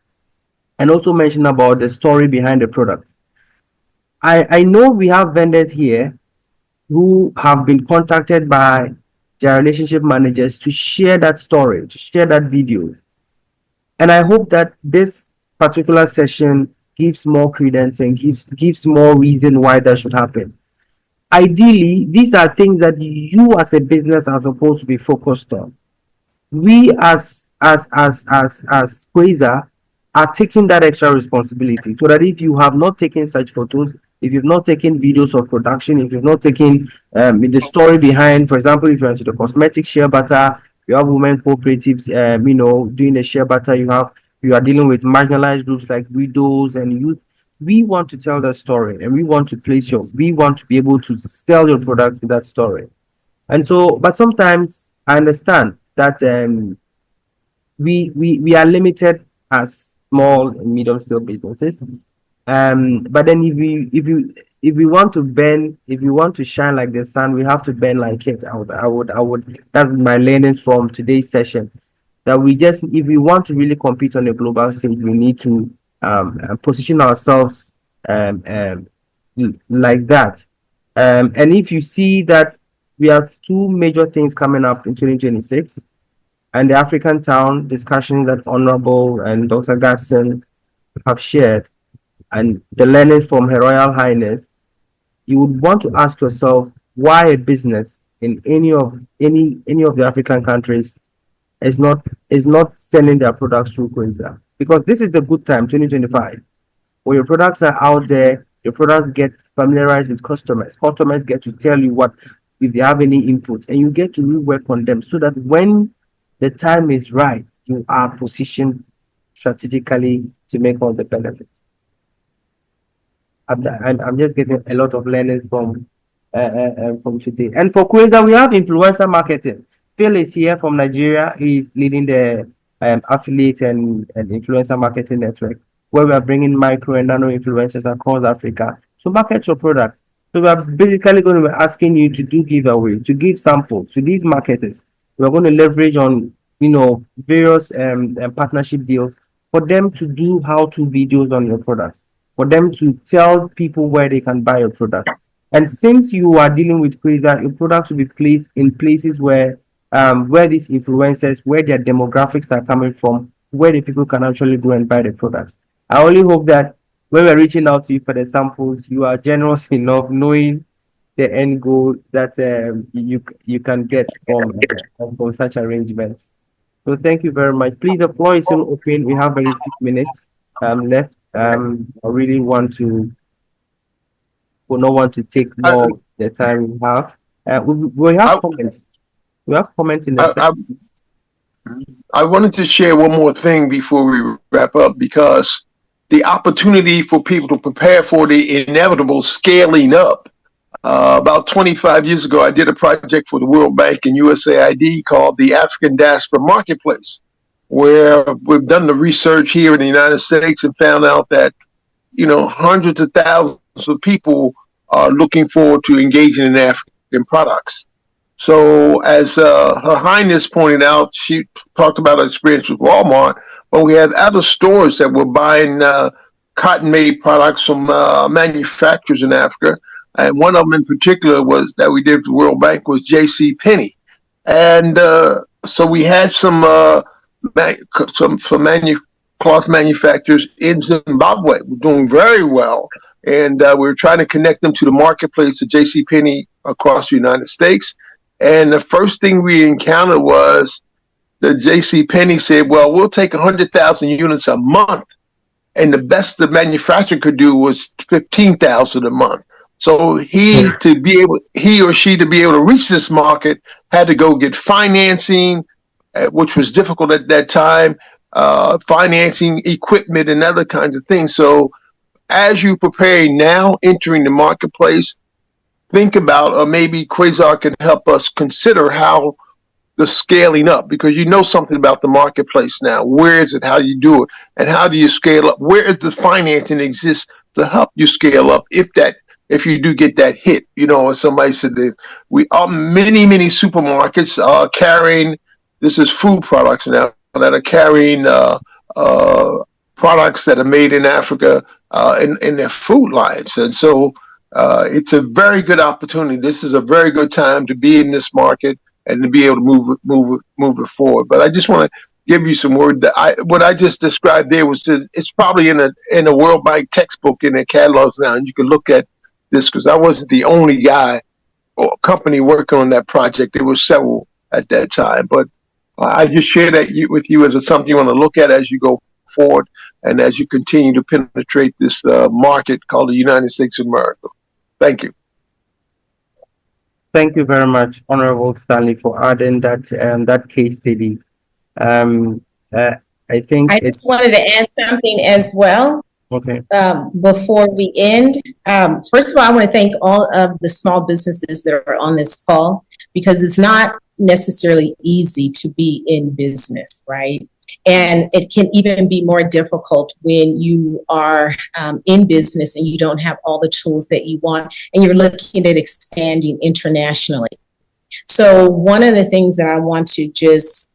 and also mentioned about the story behind the product. I know we have vendors here who have been contacted by their relationship managers to share that story, to share that video. And I hope that this particular session gives more credence and gives more reason why that should happen. Ideally, these are things that you as a business are supposed to be focused on. We as Kuueza are taking that extra responsibility so that if you have not taken such photos, if you've not taken videos of production, if you've not taken the story behind, for example, if you're into the cosmetic shea butter, you have women cooperatives, doing the shea butter, you are dealing with marginalized groups like widows and youth. We want to tell that story and we want to be able to sell your products with that story. And so, but sometimes I understand that we are limited as small and medium scale businesses. But then if we want to bend, if we want to shine like the sun, we have to bend like it. I would. That's my learnings from today's session. That we just, if we want to really compete on a global stage, we need to position ourselves like that. And if you see that we have two major things coming up in 2026, and the African town discussion that Honorable and Dr. Gatson have shared, and the learning from Her Royal Highness, you would want to ask yourself why a business in any of the African countries is not selling their products through Kuueza. Because this is the good time, 2025, where your products are out there, your products get familiarized with customers. Customers get to tell you what if they have any inputs, and you get to rework on them so that when the time is right, you are positioned strategically to make all the benefits. I'm just getting a lot of learning from today. And for Kuueza, we have influencer marketing. Phil is here from Nigeria. He's leading the affiliate and influencer marketing network, where we are bringing micro and nano influencers across Africa to market your product. So we are basically going to be asking you to do giveaways, to give samples to these marketers. We're going to leverage on various partnership deals for them to do how-to videos on your products, for them to tell people where they can buy your products. And since you are dealing with Kuueza, your products will be placed in places where these influencers, where their demographics are coming from, where the people can actually go and buy the products. I only hope that when we're reaching out to you for the samples, you are generous enough, knowing the end goal that you can get from such arrangements. So thank you very much. Please, the floor is still open. We have very few minutes left. I really want to, will not want to take I, more the time we have. We have I, comments. We have comments in the I, I, section. I wanted to share one more thing before we wrap up, because the opportunity for people to prepare for the inevitable scaling up. About 25 years ago, I did a project for the World Bank and USAID called the African Diaspora Marketplace, where we've done the research here in the United States and found out that, hundreds of thousands of people are looking forward to engaging in African products. So, as Her Highness pointed out, she talked about her experience with Walmart, but we have other stores that were buying cotton made products from manufacturers in Africa. And one of them in particular was that we did with the World Bank was J.C. Penney. And so we had some cloth manufacturers in Zimbabwe were doing very well. And we were trying to connect them to the marketplace of J.C. Penney across the United States. And the first thing we encountered was that J.C. Penney said, well, we'll take 100,000 units a month. And the best the manufacturer could do was 15,000 a month. So he or she to be able to reach this market had to go get financing, which was difficult at that time, financing equipment and other kinds of things. So as you prepare now entering the marketplace, think about, or maybe Quasar can help us consider how the scaling up, because you know something about the marketplace now. Where is it? How you do it? And how do you scale up? Where is the financing exists to help you scale up if you do get that hit? As somebody said, that we are many supermarkets are carrying this is food products now that are carrying products that are made in Africa in their food lines. And so it's a very good opportunity. This is a very good time to be in this market and to be able to move it forward. But I just want to give you some word that what I just described there was it's probably in a World Bank textbook in their catalogs now, and you can look at this because I wasn't the only guy or company working on that project. There were several at that time, but I just share that with you as something you want to look at as you go forward and as you continue to penetrate this market called the United States of America. Thank you. Thank you very much, Honorable Stanley, for adding that case study. Um, I think I it's just wanted to add something as well. okay. Before we end, first of all, I want to thank all of the small businesses that are on this call, because it's not necessarily easy to be in business, right? And it can even be more difficult when you are in business and you don't have all the tools that you want and you're looking at expanding internationally. So one of the things that I want to just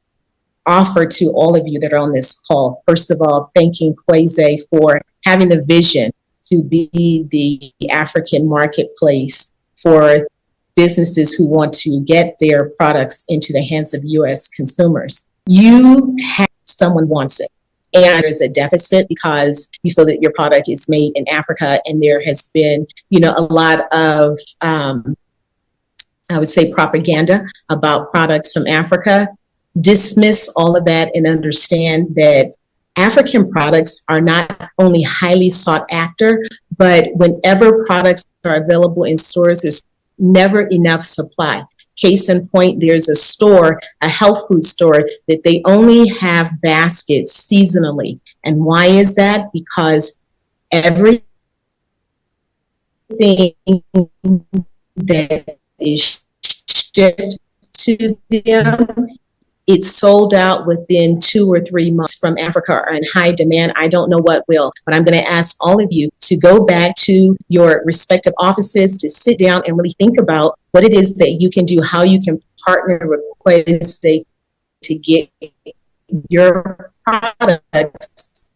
offer to all of you that are on this call, first of all, thanking Kuueza for having the vision to be the African marketplace for businesses who want to get their products into the hands of U.S. consumers. You have someone wants it, and there's a deficit because you feel that your product is made in Africa, and there has been, a lot of, I would say, propaganda about products from Africa. Dismiss all of that and understand that African products are not only highly sought after, but whenever products are available in stores, there's never enough supply. Case in point, there's a store, a health food store, that they only have baskets seasonally. And why is that? Because everything that is shipped to them, it's sold out within 2 or 3 months. From Africa are in high demand. I don't know what will, but I'm going to ask all of you to go back to your respective offices, to sit down and really think about what it is that you can do, how you can partner with Kuueza to get your products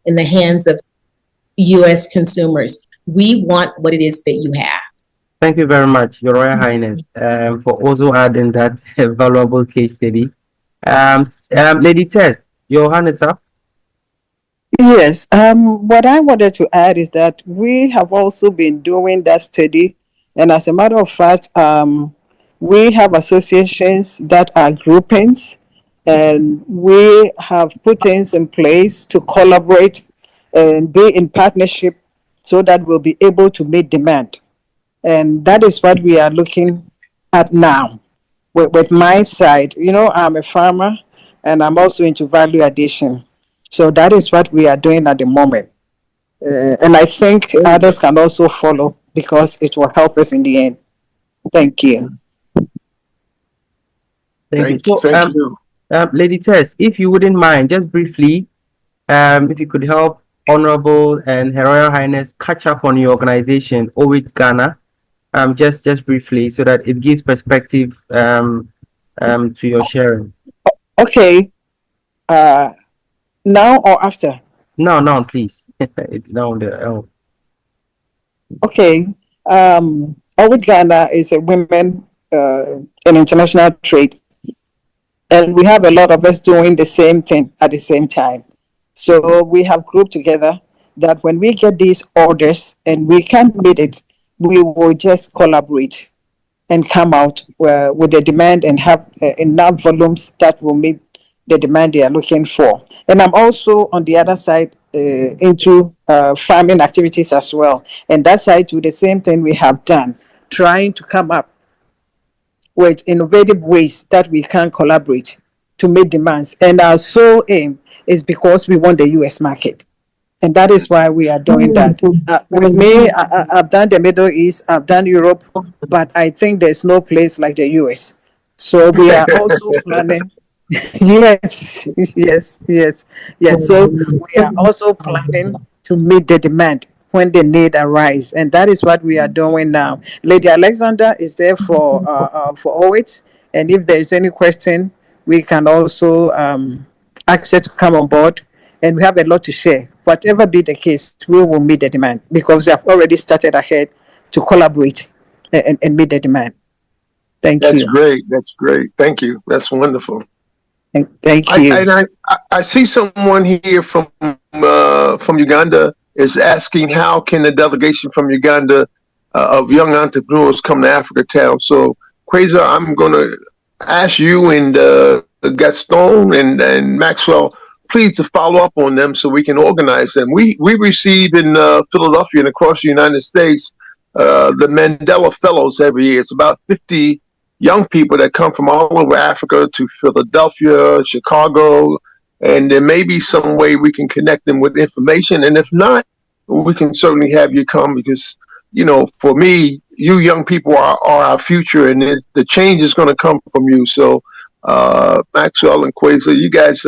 in the hands of U.S. consumers. We want what it is that you have. Thank you very much, Your Royal Highness, for also adding that valuable case study. Lady Tess, your hand is up. Yes. What I wanted to add is that we have also been doing that study, and as a matter of fact, we have associations that are groupings, and we have put things in place to collaborate and be in partnership so that we'll be able to meet demand. And that is what we are looking at now. With my side, I'm a farmer and I'm also into value addition. So that is what we are doing at the moment. And I think others can also follow because it will help us in the end. Thank you. Thank you. Thank you. Lady Tess, if you wouldn't mind, just briefly, if you could help Honorable and Her Royal Highness catch up on your organization, OWIT Ghana, just briefly, so that it gives perspective to your sharing. Okay. Now or after? No, please. No, Okay. OWIT Ghana is a women in international trade. And we have a lot of us doing the same thing at the same time. So we have grouped together that when we get these orders and we can't meet it, we will just collaborate and come out with the demand and have enough volumes that will meet the demand they are looking for. And I'm also on the other side into farming activities as well. And that side do the same thing we have done, trying to come up with innovative ways that we can collaborate to meet demands. And our sole aim is because we want the US market. And that is why we are doing that. With me, I've done the Middle East, I've done Europe, but I think there's no place like the US. So we are also planning. Yes. So we are also planning to meet the demand when the need arise, and that is what we are doing now. Lady Alexander is there for OWIT, and if there is any question, we can also ask her to come on board, and we have a lot to share. Whatever be the case, we will meet the demand because we have already started ahead to collaborate and meet the demand. Thank That's you. great. That's great. Thank you. That's wonderful. Thank you. I see someone here from Uganda is asking how can a delegation from Uganda of young entrepreneurs come to Africa Town. So, Kuueza, I'm going to ask you and Gaston and Maxwell, please to follow up on them so we can organize them. We receive in Philadelphia and across the United States the Mandela Fellows every year. It's about 50 young people that come from all over Africa to Philadelphia, Chicago, and there may be some way we can connect them with information. And if not, we can certainly have you come because, you know, for me, you young people are our future, and the change is going to come from you. So, Maxwell and Kuueza, you guys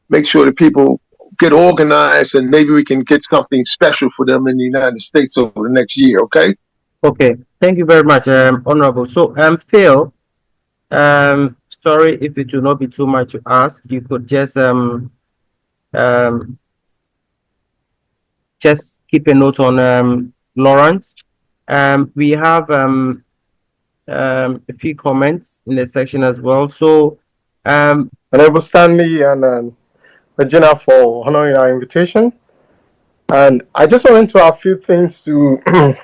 make sure that people get organized, and maybe we can get something special for them in the United States over the next year. Okay. Okay. Thank you very much, Honorable. So, Phil, sorry if it will not be too much to ask. You could just keep a note on Lawrence. We have a few comments in the section as well. So, Honorable Stanley and Regina for honoring our invitation. And I just wanted to add a few things to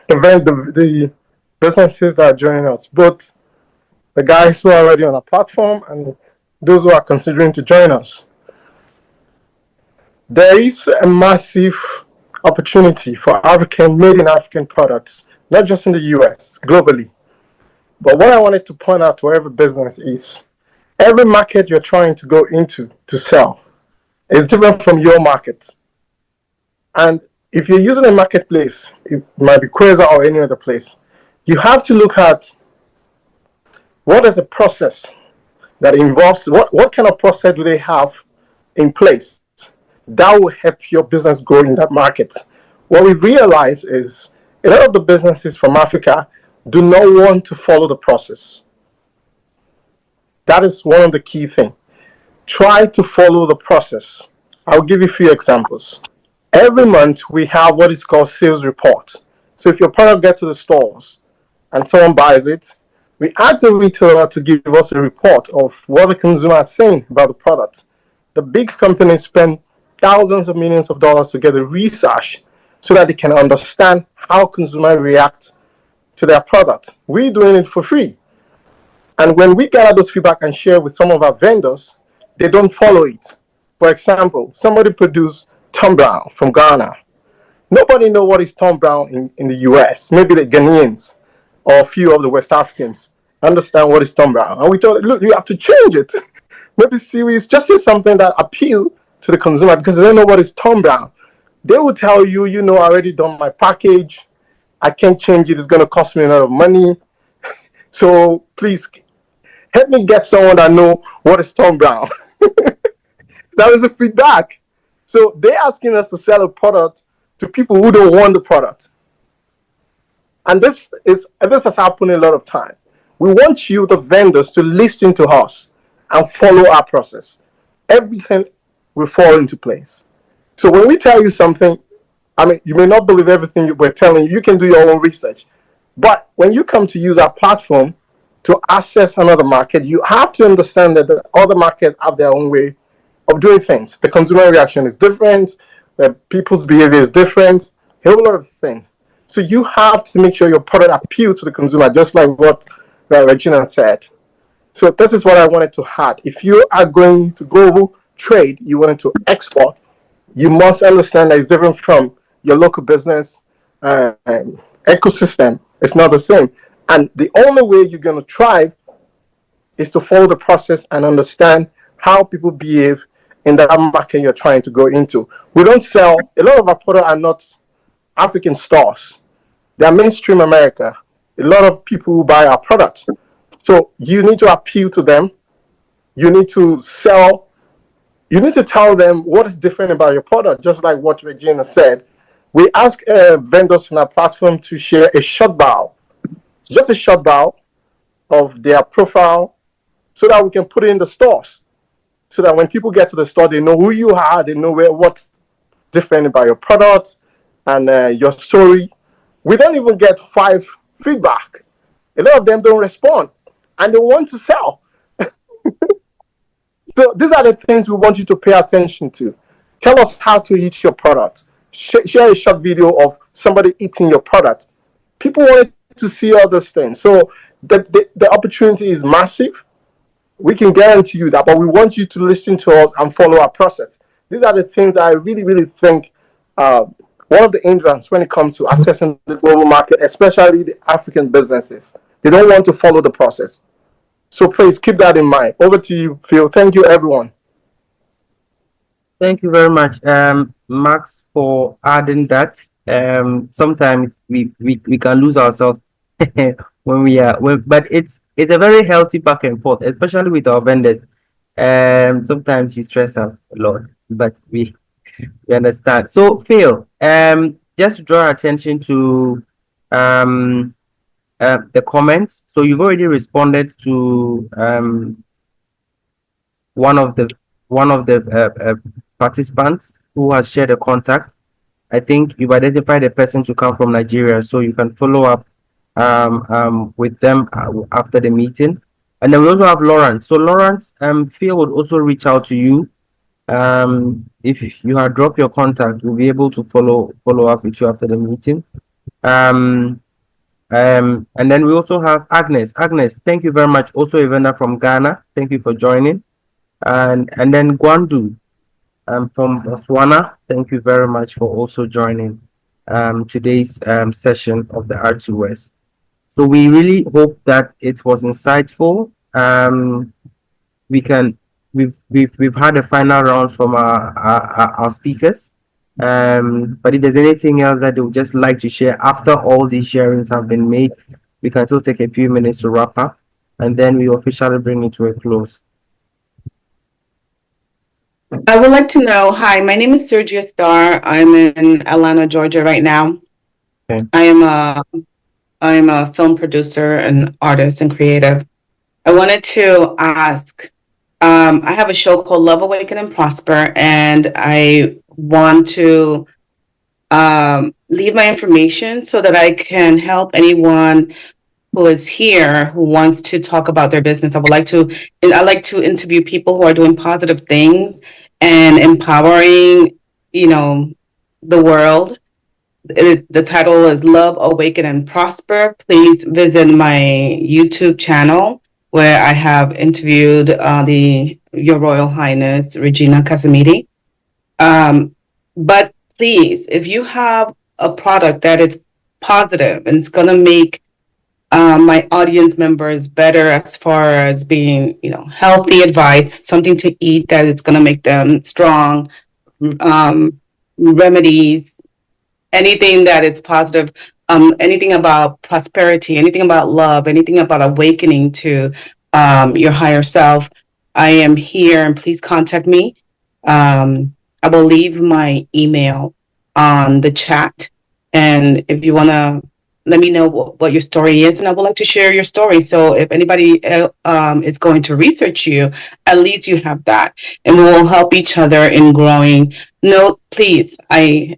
prevent the businesses that are joining us, both the guys who are already on our platform and those who are considering to join us. There is a massive opportunity for made in African products, not just in the US, globally. But what I wanted to point out to every business is every market you're trying to go into to sell is different from your market. And if you're using a marketplace, it might be Kuueza or any other place, you have to look at what is the process that involves, what kind of process do they have in place that will help your business grow in that market. What we realize is a lot of the businesses from Africa do not want to follow the process. That is one of the key things. Try to follow the process. I'll give you a few examples. Every month we have what is called sales report. So if your product gets to the stores and someone buys it, we ask the retailer to give us a report of what the consumer is saying about the product. The big companies spend thousands of millions of dollars to get the research so that they can understand how consumers react to their product. We're doing it for free. And when we gather those feedback and share with some of our vendors, they don't follow it. For example, somebody produced Tom Brown from Ghana. Nobody knows what is Tom Brown in the US. Maybe the Ghanaians or a few of the West Africans understand what is Tom Brown. And we told them, look, you have to change it. Maybe series, just say something that appeals to the consumer because they don't know what is Tom Brown. They will tell you, you know, I already done my package. I can't change it. It's going to cost me a lot of money. So please help me get someone that know what is Tom Brown. That was the feedback. So they're asking us to sell a product to people who don't want the product. And this has happened a lot of time. We want you, the vendors, to listen to us and follow our process. Everything will fall into place. So when we tell you something, I mean, you may not believe everything we're telling you. You can do your own research. But when you come to use our platform to access another market, you have to understand that the other markets have their own way of doing things. The consumer reaction is different. The people's behavior is different. A whole lot of things. So you have to make sure your product appeals to the consumer, just like what Regina said. So this is what I wanted to add. If you are going to global trade, you wanted to export, you must understand that it's different from your local business ecosystem. It's not the same. And the only way you're going to thrive is to follow the process and understand how people behave in that market you're trying to go into. We don't sell, a lot of our products are not African stores. They're mainstream America. A lot of people who buy our products. So you need to appeal to them. You need to sell. You need to tell them what is different about your product, just like what Regina said. We ask vendors on our platform to share a short bio, just a short bio of their profile so that we can put it in the stores. so that when people get to the store, they know who you are, they know what's different about your product and your story. We don't even get 5 feedback. A lot of them don't respond and they want to sell. So these are the things we want you to pay attention to. Tell us how to eat your product. Share a short video of somebody eating your product. People want to see all those things. So the opportunity is massive. We can guarantee you that, but we want you to listen to us and follow our process. These are the things that I really, really think uh, one of the hindrances when it comes to accessing the global market, especially the African businesses. They don't want to follow the process. So please keep that in mind. Over to you, Phil. Thank you, everyone. Thank you very much, Max, for adding that. Sometimes we can lose ourselves when we are but it's a very healthy back and forth, especially with our vendors. Sometimes you stress us a lot, but we understand. So Phil, just to draw attention to um the comments. So you've already responded to one of the participants who has shared a contact. I think you've identified a person to come from Nigeria, so you can follow up with them after the meeting. And then we also have Lawrence. So Lawrence, Phil would also reach out to you. If you had dropped your contact, we'll be able to follow up with you after the meeting. And then we also have Agnes. Agnes, thank you very much. Also a vendor from Ghana. Thank you for joining. And then Gwandu from Botswana. Thank you very much for also joining today's session of the R2S. So we really hope that it was insightful. We've had a final round from our speakers. But if there's anything else that they would just like to share after all these sharings have been made, we can still take a few minutes to wrap up, and then we officially bring it to a close. I would like to know, hi, my name is Sergia Starr. I'm in Atlanta, Georgia right now. Okay. I am a film producer and artist and creative. I wanted to ask, I have a show called Love, Awaken, and Prosper, and I want to leave my information so that I can help anyone who is here who wants to talk about their business. I like to interview people who are doing positive things and empowering, the world. The title is Love, Awaken, and Prosper. Please visit my YouTube channel where I have interviewed Your Royal Highness Regina Casamidi. But please, if you have a product that is positive and it's going to make my audience members better as far as being, healthy advice, something to eat that is going to make them strong, remedies, anything that is positive, anything about prosperity, anything about love, anything about awakening to your higher self, I am here and please contact me. I will leave my email on the chat. And if you want to let me know what your story is, and I would like to share your story. So if anybody is going to research you, at least you have that, and we will help each other in growing. No, please, my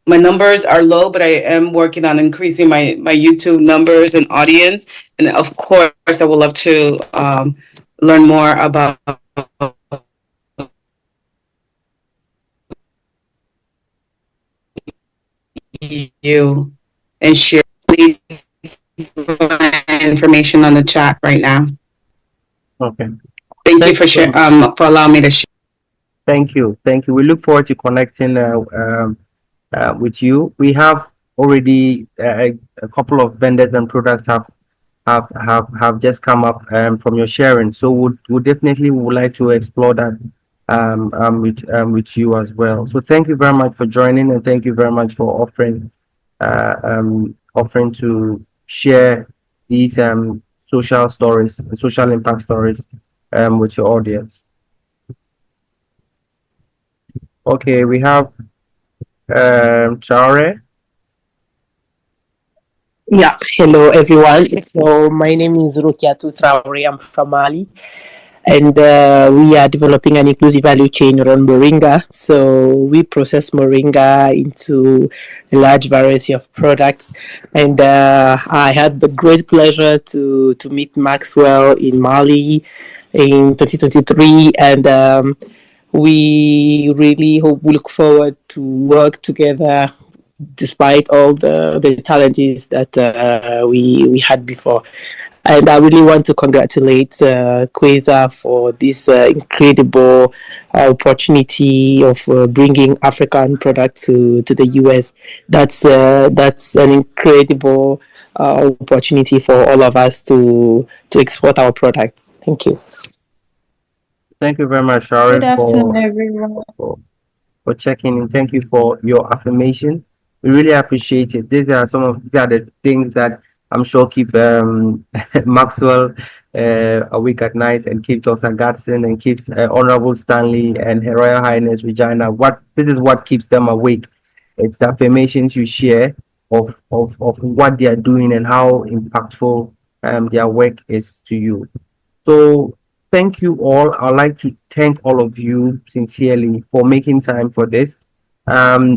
numbers are low, but I am working on increasing my YouTube numbers and audience. And of course, I would love to learn more about you and share information on the chat right now. Okay. Thank you for allowing me to share. Thank you. We look forward to connecting with you. We have already a couple of vendors and products have just come up from your sharing. So would definitely would like to explore that with you as well. So thank you very much for joining, and thank you very much for offering to share these social stories, social impact stories with your audience. Okay, we have Chare. Yeah, hello everyone. So my name is Rukiatu Traore. I'm from Mali. and we are developing an inclusive value chain around moringa. So we process moringa into a large variety of products, and I had the great pleasure to meet Maxwell in Mali in 2023, and we really we look forward to work together despite all the challenges that we had before. And I really want to congratulate Kuueza for this incredible opportunity of bringing African products to the US. That's an incredible opportunity for all of us to export our product. Thank you. Thank you very much, Good Shari, afternoon, everyone. for checking in. Thank you for your affirmation. We really appreciate it. These are the things that I'm sure keep Maxwell awake at night, and keep Dr. Gadsden, and keeps Honorable Stanley and Her Royal Highness Regina. This is what keeps them awake. It's the affirmations you share of what they are doing and how impactful their work is to you. So thank you all. I'd like to thank all of you sincerely for making time for this.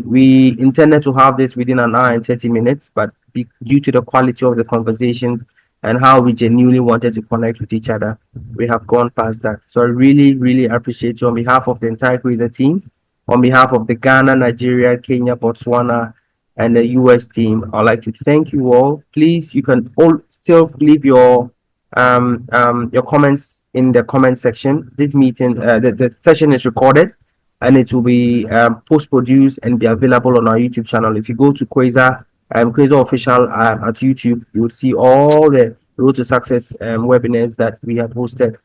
We intended to have this within an hour and 30 minutes, but due to the quality of the conversations and how we genuinely wanted to connect with each other, we have gone past that. So I really, really appreciate you on behalf of the entire Kuueza team, on behalf of the Ghana, Nigeria, Kenya, Botswana, and the US team. I'd like to thank you all. Please, you can all still leave your comments in the comment section. This meeting, the session is recorded, and it will be post-produced and be available on our YouTube channel. If you go to Kuueza Official at YouTube, you will see all the Road to Success webinars that we have hosted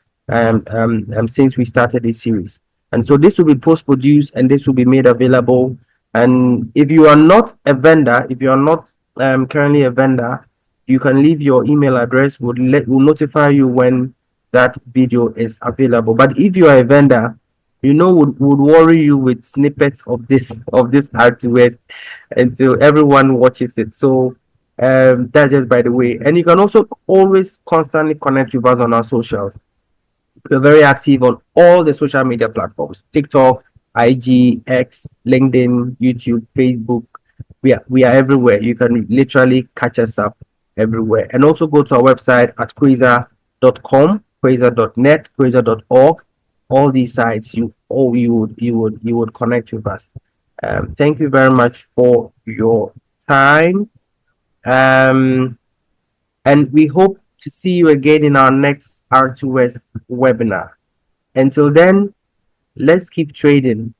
since we started this series. And so this will be post-produced, and this will be made available. And if you are not a vendor, if you are not currently a vendor, you can leave your email address. We'll notify you when that video is available. But if you are a vendor, would worry you with snippets of this artwork until everyone watches it. So that's just by the way. And you can also always constantly connect with us on our socials. We're very active on all the social media platforms: TikTok, IG, X, LinkedIn, YouTube, Facebook. We are everywhere. You can literally catch us up everywhere. And also go to our website at kuueza.com, kuueza.net, kuueza.org. All these sites, you would connect with us. Thank you very much for your time. And we hope to see you again in our next R2S webinar. Until then, let's keep trading.